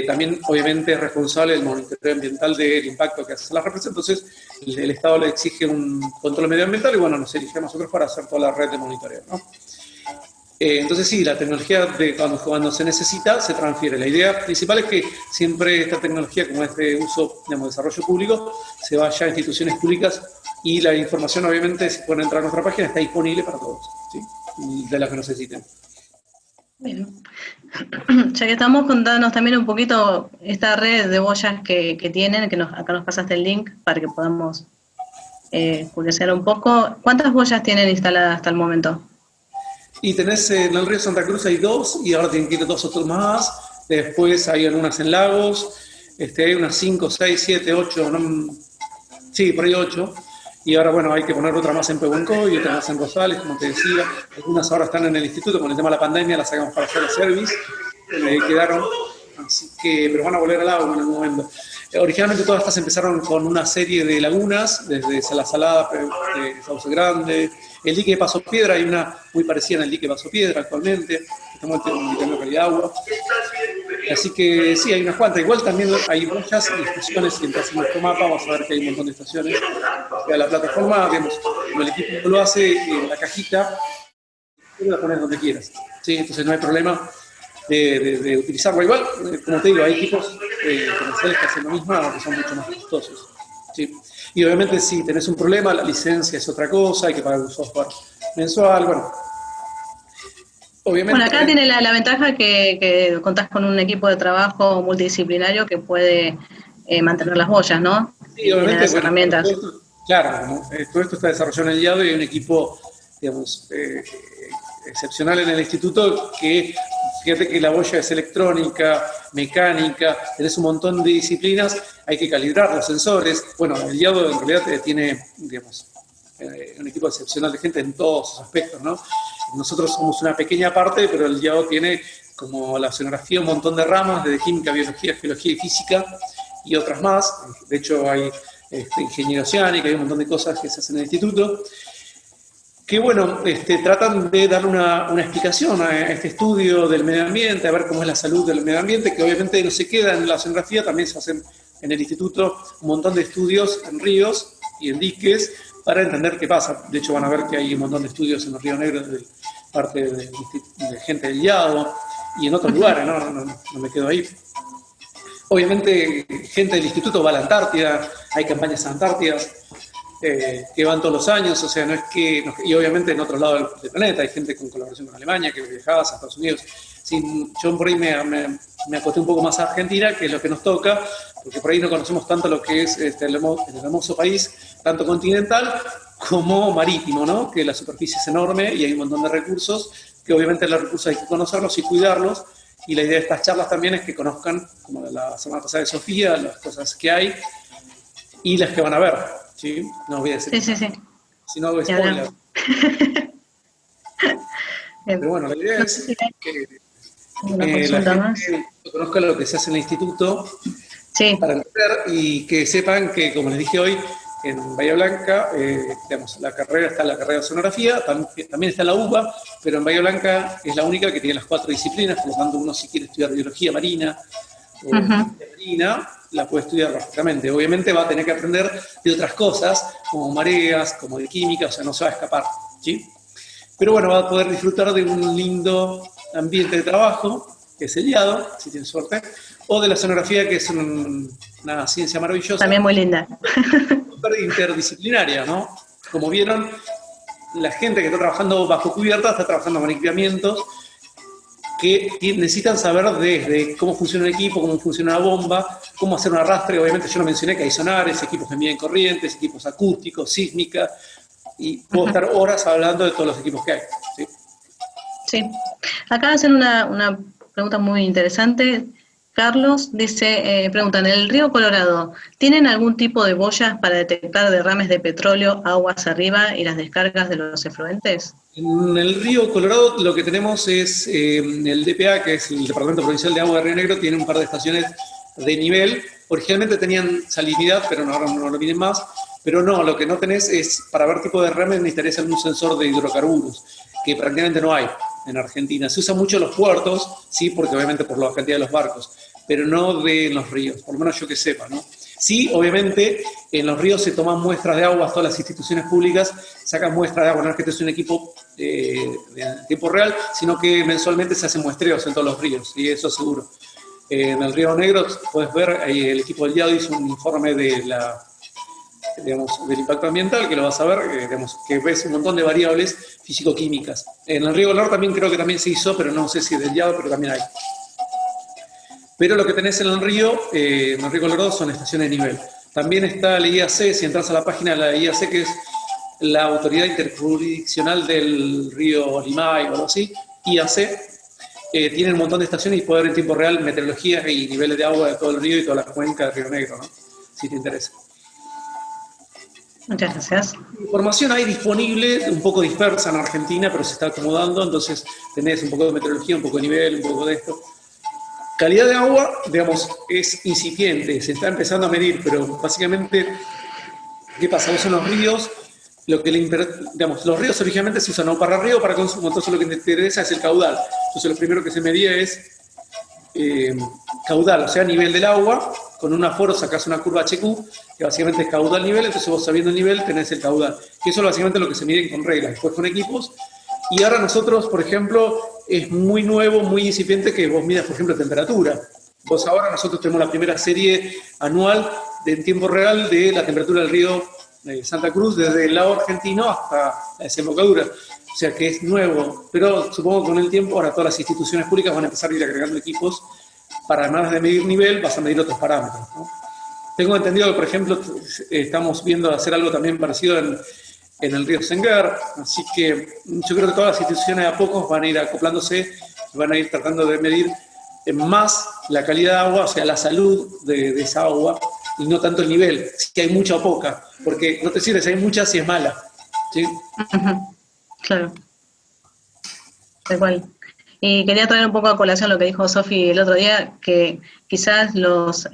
También, obviamente, es responsable del monitoreo ambiental del impacto que hace las represas. Entonces, el Estado le exige un control medioambiental y, bueno, nos elige a nosotros para hacer toda la red de monitoreo, ¿no? Entonces sí, la tecnología cuando se necesita se transfiere. La idea principal es que siempre esta tecnología, como es de uso, digamos, desarrollo público, se vaya a instituciones públicas y la información, obviamente, si pueden entrar a nuestra página, está disponible para todos, ¿sí? De las que necesiten. Bien. Ya que estamos, contándonos también un poquito esta red de boyas que tienen, que acá nos pasaste el link para que podamos curiosear un poco. ¿Cuántas boyas tienen instaladas hasta el momento? Y tenés en el río Santa Cruz hay 2, y ahora tienen que ir 2 otros más. Después hay algunas en Lagos, hay unas 5, 6, 7, 8, no, sí, por ahí 8. Y ahora, bueno, hay que poner otra más en Pehuencoy y otra más en Rosales, como te decía. Algunas ahora están en el instituto, con el tema de la pandemia las sacamos para hacer el service, quedaron. Así que, pero van a volver al agua en algún momento. Originalmente todas estas empezaron con una serie de lagunas, desde La Salada, Sauce Grande, el dique de Paso Piedra, hay una muy parecida en el dique de Paso Piedra actualmente, estamos teniendo calidad de agua. Así que sí, hay unas cuantas. Igual también hay muchas estaciones, si entras en nuestro mapa vas a ver que hay un montón de estaciones. O sea, la plataforma, digamos, el equipo lo hace en la cajita, tú la pones donde quieras, ¿sí? Entonces no hay problema de utilizarlo. Igual, como te digo, hay equipos comerciales que hacen lo mismo, que son mucho más costosos, ¿sí? Y obviamente si tenés un problema, la licencia es otra cosa, hay que pagar un software mensual, bueno. Obviamente, Bueno, acá tiene la ventaja que contás con un equipo de trabajo multidisciplinario que puede mantener las boyas, ¿no? sí, Y tiene obviamente, las bueno, herramientas. claro, todo esto está desarrollado en el IADO y hay un equipo, digamos, excepcional en el instituto que, fíjate que la boya es electrónica, mecánica, tenés un montón de disciplinas, hay que calibrar los sensores. Bueno, el IADO en realidad tiene, digamos, un equipo excepcional de gente en todos sus aspectos, ¿no? Nosotros somos una pequeña parte, pero el IADO tiene, como la oceanografía, un montón de ramas, desde química, biología, geología y física, y otras más. De hecho, hay ingeniería oceánica, hay un montón de cosas que se hacen en el instituto, que bueno, tratan de dar una explicación a este estudio del medio ambiente, a ver cómo es la salud del medio ambiente, que obviamente no se queda en la oceanografía, también se hacen en el instituto un montón de estudios en ríos y en diques para entender qué pasa. De hecho, van a ver que hay un montón de estudios en los ríos negros de parte de gente del IADO y en otros lugares, no me quedo ahí. Obviamente, gente del instituto va a la Antártida, hay campañas antártidas que van todos los años, o sea, no es que... y obviamente en otros lados del planeta hay gente con colaboración con Alemania, que viajaba a Estados Unidos. Sí, yo por ahí me acosté un poco más a Argentina, que es lo que nos toca, porque por ahí no conocemos tanto lo que es el hermoso país, tanto continental como marítimo, ¿no? Que la superficie es enorme y hay un montón de recursos, que obviamente los recursos hay que conocerlos y cuidarlos. Y la idea de estas charlas también es que conozcan, como la semana pasada de Sofía, las cosas que hay y las que van a ver, ¿sí? No voy a decir. Sí. Si no hago spoiler. Pero bueno, la idea es que la gente conozca lo que se hace en el instituto para entender y que sepan que, como les dije hoy, en Bahía Blanca, digamos, la carrera está la carrera de oceanografía, también está la UBA, pero en Bahía Blanca es la única que tiene las 4 disciplinas, por lo tanto uno si quiere estudiar biología marina o marina, la puede estudiar perfectamente. Obviamente va a tener que aprender de otras cosas, como mareas, como de química, o sea, no se va a escapar, ¿sí? Pero bueno, va a poder disfrutar de un lindo ambiente de trabajo, que es el IADO, si tiene suerte, o de la oceanografía, que es una ciencia maravillosa. También muy linda. Interdisciplinaria, ¿no? Como vieron, la gente que está trabajando bajo cubierta está trabajando con equipamientos que necesitan saber desde cómo funciona el equipo, cómo funciona la bomba, cómo hacer un arrastre. Obviamente yo no mencioné que hay sonares, equipos que miden corrientes, equipos acústicos, sísmica, y puedo estar horas hablando de todos los equipos que hay, ¿sí? Sí. Acá hacen una pregunta muy interesante. Carlos dice, preguntan, ¿en el río Colorado tienen algún tipo de boyas para detectar derrames de petróleo aguas arriba y las descargas de los efluentes? En el río Colorado lo que tenemos es el DPA, que es el Departamento Provincial de Agua de Río Negro, tiene un par de estaciones de nivel. Originalmente tenían salinidad, pero ahora no lo tienen más. Pero no, lo que no tenés es, para ver tipo de derrames necesitarías algún sensor de hidrocarburos, que prácticamente no hay en Argentina. Se usa mucho en los puertos, sí, porque obviamente por la cantidad de los barcos, pero no de los ríos, por lo menos yo que sepa, ¿no? Sí, obviamente, en los ríos se toman muestras de agua, todas las instituciones públicas sacan muestras de agua, no es que este es un equipo de tiempo real, sino que mensualmente se hacen muestreos en todos los ríos, y eso seguro. En el Río Negro, puedes ver, ahí el equipo del IADO hizo un informe de del impacto ambiental, que lo vas a ver, que ves un montón de variables físico-químicas. En el Río Colorado también creo que también se hizo, pero no sé si del IADO, pero también hay. Pero lo que tenés en el río Colorado son estaciones de nivel. También está la IAC, si entras a la página de la IAC, que es la Autoridad Interjurisdiccional del Río Limay o algo así, IAC, tiene un montón de estaciones y puede ver en tiempo real meteorología y niveles de agua de todo el río y toda la cuenca del Río Negro, ¿no? Si te interesa. Muchas gracias. Información hay disponible, un poco dispersa en Argentina, pero se está acomodando, entonces tenés un poco de meteorología, un poco de nivel, un poco de esto. Calidad de agua, digamos, es incipiente, se está empezando a medir, pero básicamente, ¿qué pasa? Vos en los ríos, digamos, los ríos originalmente se usan no para río o para consumo, entonces lo que te interesa es el caudal. Entonces lo primero que se medía es caudal, o sea, nivel del agua, con un aforo sacás una curva HQ, que básicamente es caudal nivel, entonces vos sabiendo el nivel tenés el caudal. Y eso es básicamente lo que se mide con reglas, después con equipos. Y ahora nosotros, por ejemplo, es muy nuevo, muy incipiente que vos midas, por ejemplo, temperatura. Vos ahora, nosotros tenemos la primera serie anual en tiempo real de la temperatura del río Santa Cruz, desde el lado argentino hasta la desembocadura. O sea que es nuevo, pero supongo que con el tiempo ahora todas las instituciones públicas van a empezar a ir agregando equipos para, además de medir nivel, vas a medir otros parámetros, ¿no? Tengo entendido que, por ejemplo, estamos viendo hacer algo también parecido en el río Senguer, así que yo creo que todas las instituciones a pocos van a ir acoplándose y van a ir tratando de medir más la calidad de agua, o sea, la salud de esa agua, y no tanto el nivel, si hay mucha o poca, porque no te sirve si hay mucha si es mala, ¿sí? Claro, tal cual. Y quería traer un poco a colación lo que dijo Sofi el otro día, que quizás los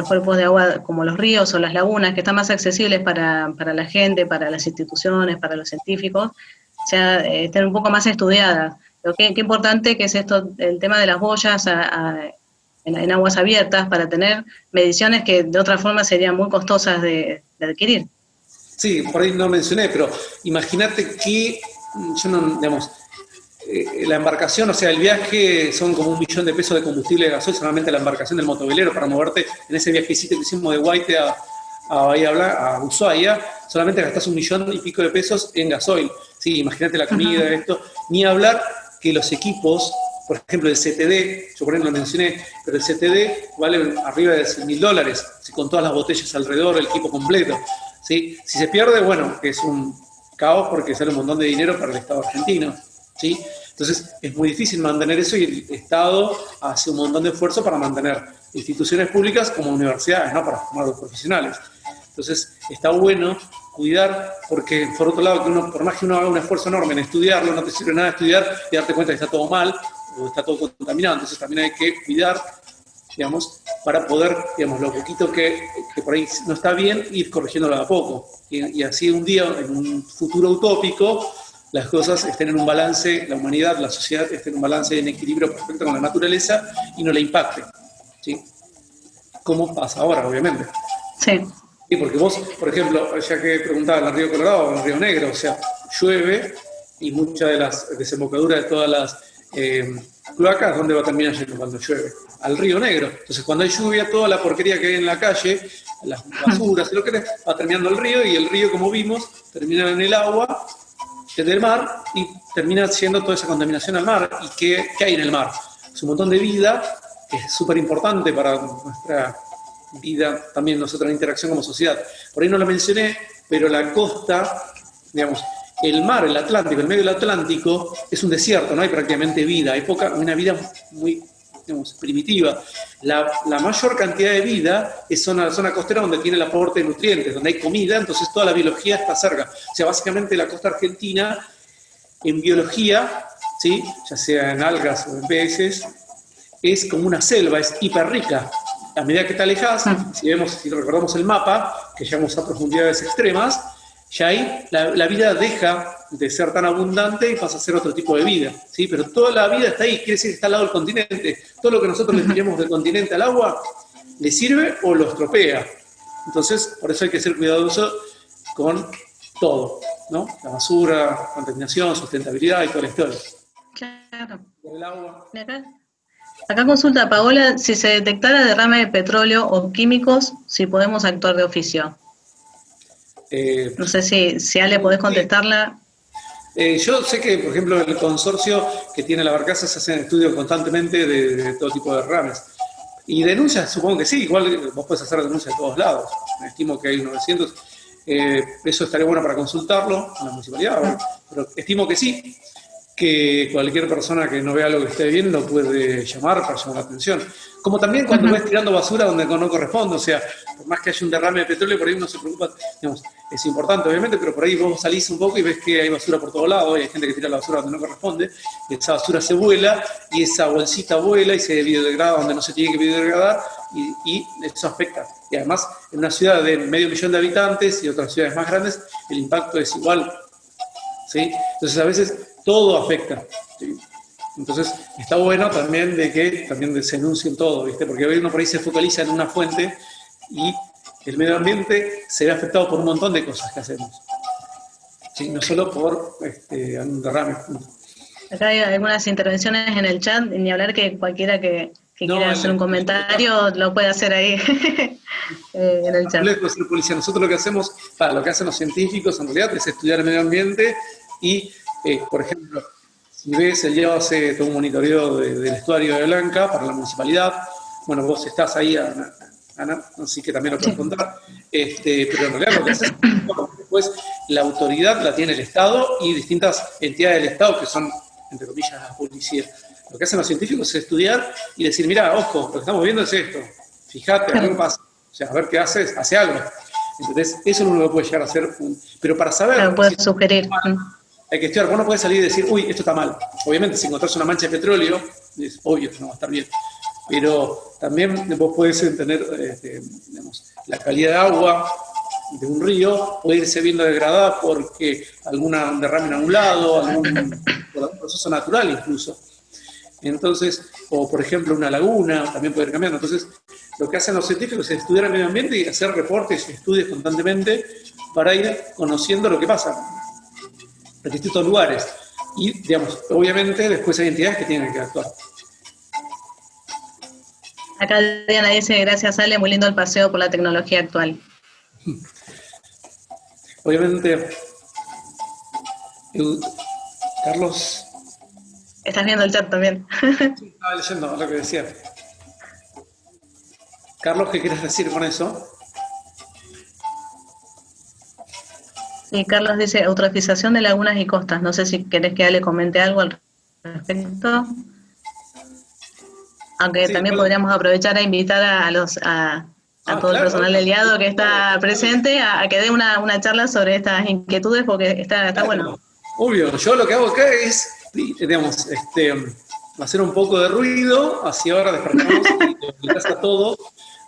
cuerpos de agua como los ríos o las lagunas, que están más accesibles para la gente, para las instituciones, para los científicos, estén un poco más estudiadas. Pero qué importante que es esto, el tema de las boyas en aguas abiertas, para tener mediciones que de otra forma serían muy costosas de adquirir. Sí, por ahí no mencioné, pero imagínate que, yo no, digamos, la embarcación, o sea, el viaje son como 1 millón de pesos de combustible de gasoil, solamente la embarcación del motovelero para moverte en ese viajecito que hicimos de Guaite a Bahía Blanca, a Ushuaia, solamente gastás 1 millón y pico de pesos en gasoil. Sí, imagínate la comida, esto, ni hablar que los equipos, por ejemplo, el CTD, yo por ahí no lo mencioné, pero el CTD vale arriba de $100.000, ¿sí? Con todas las botellas alrededor, el equipo completo, ¿sí? Si se pierde, bueno, es un caos porque sale un montón de dinero para el Estado argentino, ¿sí? Entonces es muy difícil mantener eso y el Estado hace un montón de esfuerzo para mantener instituciones públicas como universidades, ¿no? Para formar a los profesionales. Entonces está bueno cuidar, porque por otro lado, que uno, por más que uno haga un esfuerzo enorme en estudiarlo, no te sirve nada estudiar y darte cuenta que está todo mal o está todo contaminado. Entonces también hay que cuidar, digamos, para poder, digamos, lo poquito que por ahí no está bien, ir corrigiéndolo de a poco. Y así un día, en un futuro utópico, las cosas estén en un balance, la humanidad, la sociedad esté en un balance, en equilibrio perfecto con la naturaleza y no la impacte, ¿sí? Como pasa ahora, obviamente. Sí. Sí, porque vos, por ejemplo, ya que preguntabas en el Río Colorado o en el Río Negro, o sea, llueve y muchas de las desembocaduras de todas las cloacas, ¿dónde va a terminar yendo cuando llueve? Al Río Negro. Entonces, cuando hay lluvia, toda la porquería que hay en la calle, las basuras, lo que es, va terminando el río, y el río, como vimos, termina en el agua del mar y termina siendo toda esa contaminación al mar. ¿Y qué hay en el mar? Es un montón de vida que es súper importante para nuestra vida, también nosotros en interacción como sociedad. Por ahí no lo mencioné, pero la costa, digamos, el mar, el Atlántico, el medio del Atlántico, es un desierto, no hay prácticamente vida, hay una vida muy, digamos, primitiva. La mayor cantidad de vida es la zona costera donde tiene el aporte de nutrientes, donde hay comida, entonces toda la biología está cerca. O sea, básicamente la costa argentina, en biología, ¿sí?, ya sea en algas o en peces, es como una selva, es hiper rica. A medida que te alejas, si recordamos el mapa, que llegamos a profundidades extremas, ya ahí la vida deja de ser tan abundante y pasa a ser otro tipo de vida, ¿sí? Pero toda la vida está ahí, quiere decir que está al lado del continente. Todo lo que nosotros le tiremos del continente al agua, ¿le sirve o lo estropea? Entonces, por eso hay que ser cuidadoso con todo, ¿no? La basura, contaminación, sustentabilidad y toda la historia. Claro. El agua. Acá consulta Paola, si se detectara derrame de petróleo o químicos, si podemos actuar de oficio. No sé si Ale podés contestarla. Yo sé que, por ejemplo, el consorcio que tiene la barcaza se hacen estudios constantemente de todo tipo de derrames. Y denuncias, supongo que sí, igual vos podés hacer denuncias de todos lados. Estimo que hay 900. Eso estaría bueno para consultarlo en la municipalidad, ¿no? Pero estimo que sí, que cualquier persona que no vea algo que esté bien lo puede llamar para llamar la atención. Como también cuando ves tirando basura donde no corresponde, o sea, por más que haya un derrame de petróleo, por ahí uno se preocupa, digamos, es importante obviamente, pero por ahí vos salís un poco y ves que hay basura por todos lados, y hay gente que tira la basura donde no corresponde, y esa basura se vuela, y esa bolsita vuela y se biodegrada donde no se tiene que biodegradar, y eso afecta. Y además, en una ciudad de 500.000 de habitantes y otras ciudades más grandes, el impacto es igual, ¿sí? Entonces a veces todo afecta, ¿sí? Entonces está bueno también de que también se denuncien todo, ¿viste? Porque hoy uno por ahí se focaliza en una fuente y el medio ambiente se ve afectado por un montón de cosas que hacemos, ¿sí? No solo por un derrame. Acá hay algunas intervenciones en el chat, ni hablar que cualquiera que quiera hacer un comentario lo puede hacer ahí en el chat. Nosotros lo que hacemos, lo que hacen los científicos en realidad es estudiar el medio ambiente y, por ejemplo, si ves, el día hace todo un monitoreo del estuario de Blanca para la municipalidad. Bueno, vos estás ahí, Ana, así que también lo puedes contar. Pero en realidad lo que haces, después la autoridad la tiene el Estado y distintas entidades del Estado que son, entre comillas, la policía. Lo que hacen los científicos es estudiar y decir, mira, ojo, lo que estamos viendo es esto. Fíjate, a ver qué pasa. O sea, a ver qué haces, hace algo. Entonces, eso es lo que puede llegar a ser. Pero para saber... Claro, puedes sugerir. Hay que estudiar. Vos no podés salir y decir, uy, esto está mal. Obviamente, si encontrás una mancha de petróleo, es obvio que no va a estar bien. Pero también vos podés tener, digamos, la calidad de agua de un río puede irse viendo degradada porque algún derrame en algún lado, por algún proceso natural incluso. Entonces, o por ejemplo una laguna también puede ir cambiando. Entonces, lo que hacen los científicos es estudiar el medio ambiente y hacer reportes y estudios constantemente para ir conociendo lo que pasa en distintos lugares. Y, digamos, obviamente después hay entidades que tienen que actuar. Acá Diana dice, gracias Ale, muy lindo el paseo por la tecnología actual. Obviamente, Carlos... Estás viendo el chat también. Sí, estaba leyendo lo que decía. Carlos, ¿qué quieres decir con eso? Sí, Carlos dice, eutrofización de lagunas y costas. No sé si querés que Ale comente algo al respecto. Aunque sí, también podríamos aprovechar a invitar a todo el personal del IADO que está presente a que dé una charla sobre estas inquietudes, porque está bueno. Obvio, yo lo que hago acá es, digamos, hacer un poco de ruido, así ahora despertamos y gracias a todos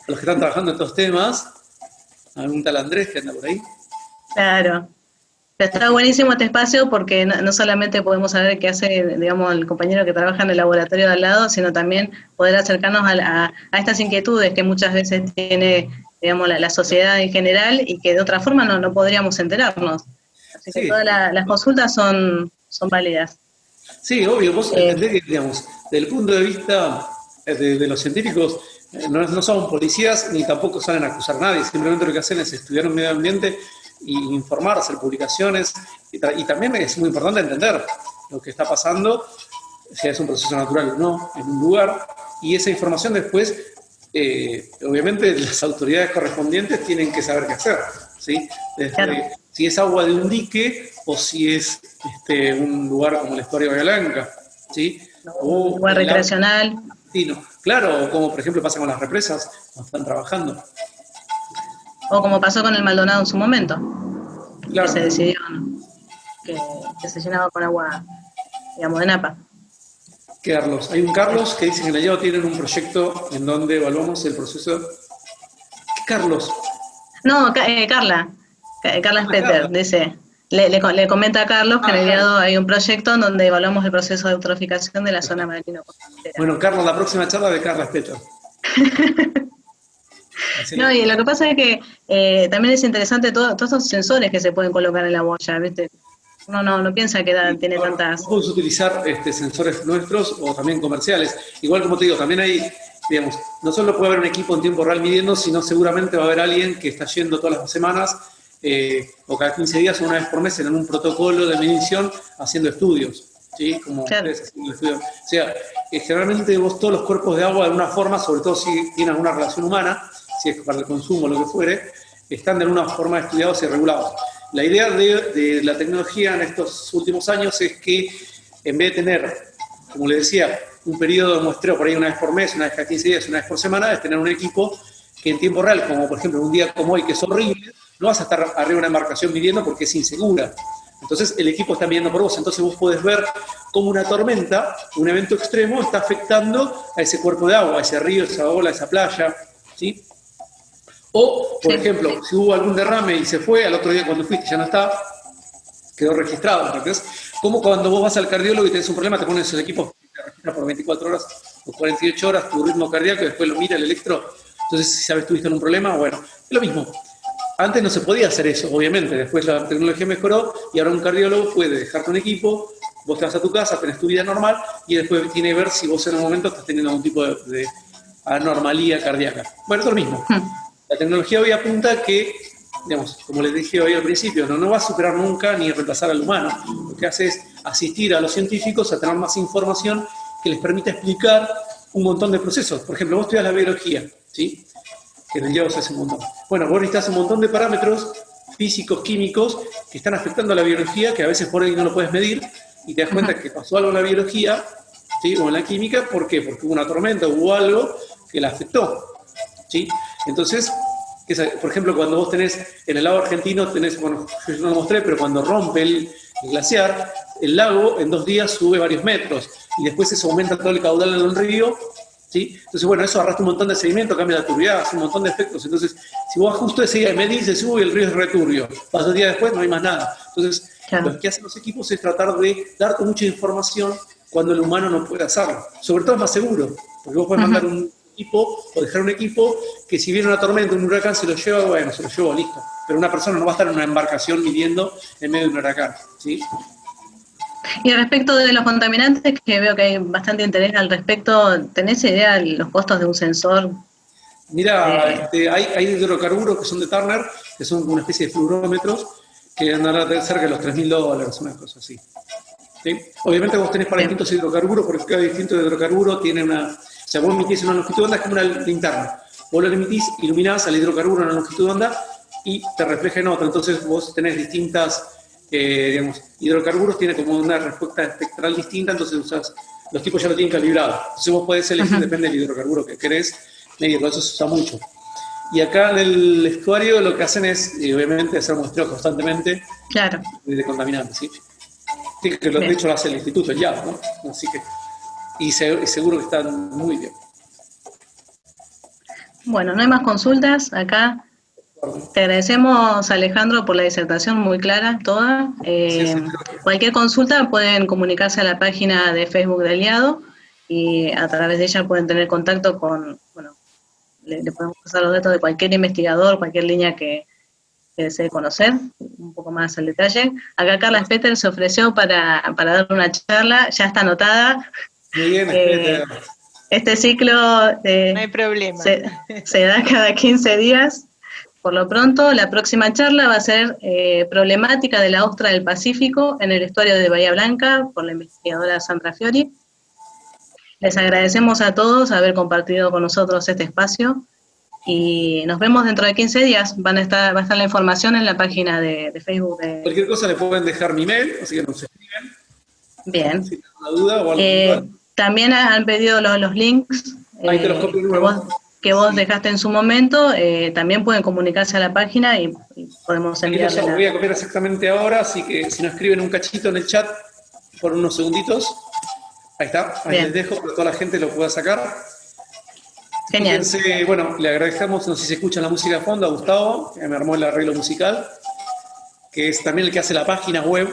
los que están trabajando en estos temas. Algún tal Andrés que anda por ahí. Claro. Está buenísimo este espacio porque no solamente podemos saber qué hace, digamos, el compañero que trabaja en el laboratorio de al lado, sino también poder acercarnos a estas inquietudes que muchas veces tiene, digamos, la sociedad en general y que de otra forma no podríamos enterarnos. Así que sí, todas las consultas son válidas. Sí, obvio, vos entendés que, digamos, desde el punto de vista de los científicos, no son policías ni tampoco salen a acusar a nadie, simplemente lo que hacen es estudiar un medio ambiente y informar, hacer publicaciones, y también es muy importante entender lo que está pasando, si es un proceso natural o no, en un lugar, y esa información después, obviamente las autoridades correspondientes tienen que saber qué hacer, ¿sí? Desde si es agua de un dique o si es un lugar como el estuario de Bahía Blanca, ¿sí? Un lugar recreacional. Sí, no. Claro, o como por ejemplo pasa con las represas, cuando están trabajando. O como pasó con el Maldonado en su momento, que Claro. se decidió, ¿no? que se llenaba con agua, digamos, de Napa. Carlos. Hay un Carlos que dice que en la lleva tienen un proyecto en donde evaluamos el proceso. ¿Qué Carlos? No, Carla. Carla Spetter, Carla. dice. Le comenta a Carlos que en el Carlos. Diado hay un proyecto en donde evaluamos el proceso de eutroficación de la zona marino-costera. Bueno, Carlos, la próxima charla de Carla Spetter. No, y lo que pasa es que también es interesante todos estos sensores que se pueden colocar en la boya, ¿viste? Uno no piensa que tiene tantas... Puedes utilizar sensores nuestros o también comerciales. Igual como te digo, también hay, digamos, no solo puede haber un equipo en tiempo real midiendo, sino seguramente va a haber alguien que está yendo todas las semanas o cada 15 días o una vez por mes en un protocolo de medición haciendo estudios, ¿sí? Como claro. ustedes haciendo estudios. O sea, generalmente vos todos los cuerpos de agua de alguna forma, sobre todo si tienen alguna relación humana, si es para el consumo o lo que fuere, están de alguna forma estudiados y regulados. La idea de la tecnología en estos últimos años es que en vez de tener, como le decía, un periodo de muestreo por ahí una vez por mes, una vez cada 15 días, una vez por semana, es tener un equipo que en tiempo real, como por ejemplo un día como hoy que es horrible, no vas a estar arriba de una embarcación midiendo porque es insegura. Entonces el equipo está midiendo por vos, entonces vos podés ver cómo una tormenta, un evento extremo, está afectando a ese cuerpo de agua, a ese río, esa ola, esa playa, ¿sí? O, por ejemplo, si hubo algún derrame y se fue, al otro día cuando fuiste ya no está, quedó registrado. ¿Entendés? Como cuando vos vas al cardiólogo y tenés un problema, te pones el equipo, te registra por 24 horas o 48 horas tu ritmo cardíaco y después lo mira el electro. Entonces, si sabes tuviste un problema, bueno, es lo mismo. Antes no se podía hacer eso, obviamente. Después la tecnología mejoró y ahora un cardiólogo puede dejarte un equipo, vos te vas a tu casa, tenés tu vida normal y después tiene que ver si vos en un momento estás teniendo algún tipo de anormalía cardíaca. Bueno, es lo mismo. La tecnología hoy apunta a que, digamos, como les dije hoy al principio, no va a superar nunca ni reemplazar al humano. Lo que hace es asistir a los científicos a tener más información que les permita explicar un montón de procesos. Por ejemplo, vos estudias la biología, ¿sí? Que en el IAO se hace un montón. Bueno, vos necesitas un montón de parámetros físicos, químicos, que están afectando a la biología, que a veces por ahí no lo puedes medir, y te das cuenta que pasó algo en la biología, ¿sí? O en la química, ¿por qué? Porque hubo una tormenta, hubo algo que la afectó, ¿sí? Entonces, por ejemplo, cuando vos tenés en el lago argentino, bueno, yo no lo mostré, pero cuando rompe el glaciar, el lago en 2 días sube varios metros y después eso aumenta todo el caudal en un río, ¿sí? Entonces, bueno, eso arrastra un montón de sedimento, cambia la turbidez, hace un montón de efectos. Entonces, si vos justo ese día medís, se sube y el río es returbio, pasa 2 días después, no hay más nada. Entonces, lo que hacen los equipos es tratar de darte mucha información cuando el humano no puede hacerlo. Sobre todo es más seguro, porque vos podés mandar un equipo o dejar un equipo que si viene una tormenta, un huracán se lo lleva, bueno, se lo lleva, listo. Pero una persona no va a estar en una embarcación midiendo en medio de un huracán, ¿sí? Y respecto de los contaminantes, que veo que hay bastante interés al respecto, ¿tenés idea de los costos de un sensor? Mira, hay hidrocarburos que son de Turner, que son una especie de fluorómetros, que andan a cerca de los $3.000, una cosa así. ¿Sí? Obviamente vos tenés para distintos hidrocarburos, porque cada distinto hidrocarburo tiene una... O sea, vos emitís una longitud de onda, es como una linterna. Vos lo emitís, iluminás al hidrocarburo en una longitud de onda y te refleja en otra. Entonces vos tenés distintas, digamos, hidrocarburos, tiene como una respuesta espectral distinta, entonces usás, los tipos ya lo tienen calibrado. Entonces vos podés elegir, depende del hidrocarburo que querés, medirlo, eso se usa mucho. Y acá en el estuario lo que hacen es, obviamente, hacer muestreo constantemente de contaminantes, ¿sí? Sí, que de hecho lo hace el instituto, el IAB, ¿no? Así que, y seguro que están muy bien. Bueno, no hay más consultas acá. Te agradecemos, Alejandro, por la disertación muy clara, toda. Cualquier consulta pueden comunicarse a la página de Facebook del IADO y a través de ella pueden tener contacto con, bueno, le podemos pasar los datos de cualquier investigador, cualquier línea que desee conocer, un poco más al detalle. Acá Carla Spetter se ofreció para dar una charla, ya está anotada. Muy bien, este ciclo no hay problema. Se da cada 15 días. Por lo pronto, la próxima charla va a ser problemática de la ostra del Pacífico en el estuario de Bahía Blanca por la investigadora Sandra Fiori. Les agradecemos a todos haber compartido con nosotros este espacio y nos vemos dentro de 15 días. Va a estar la información en la página de Facebook. Cualquier cosa le pueden dejar mi mail, así que nos escriben. Bien. Si tienen una duda o algo. También han pedido los links Ahí te los copio nuevo. que vos dejaste en su momento. También pueden comunicarse a la página y podemos enviarles. Los voy a copiar exactamente ahora, así que si no escriben un cachito en el chat por unos segunditos. Ahí está, ahí les dejo para que toda la gente lo pueda sacar. Genial. Fíjense, bueno, le agradecemos, no sé si se escucha la música de fondo, a Gustavo, que me armó el arreglo musical, que es también el que hace la página web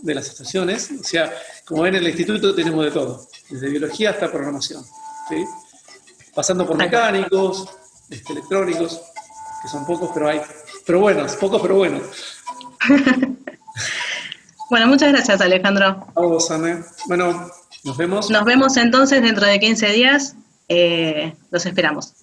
de las estaciones. O sea, como ven, en el instituto tenemos de todo, desde biología hasta programación, ¿sí? Pasando por mecánicos, electrónicos, que son pocos, pero hay. Pero buenos, pocos, pero buenos. Bueno, muchas gracias, Alejandro. A vos, Ana. Bueno, nos vemos. Nos vemos entonces dentro de 15 días. Los esperamos.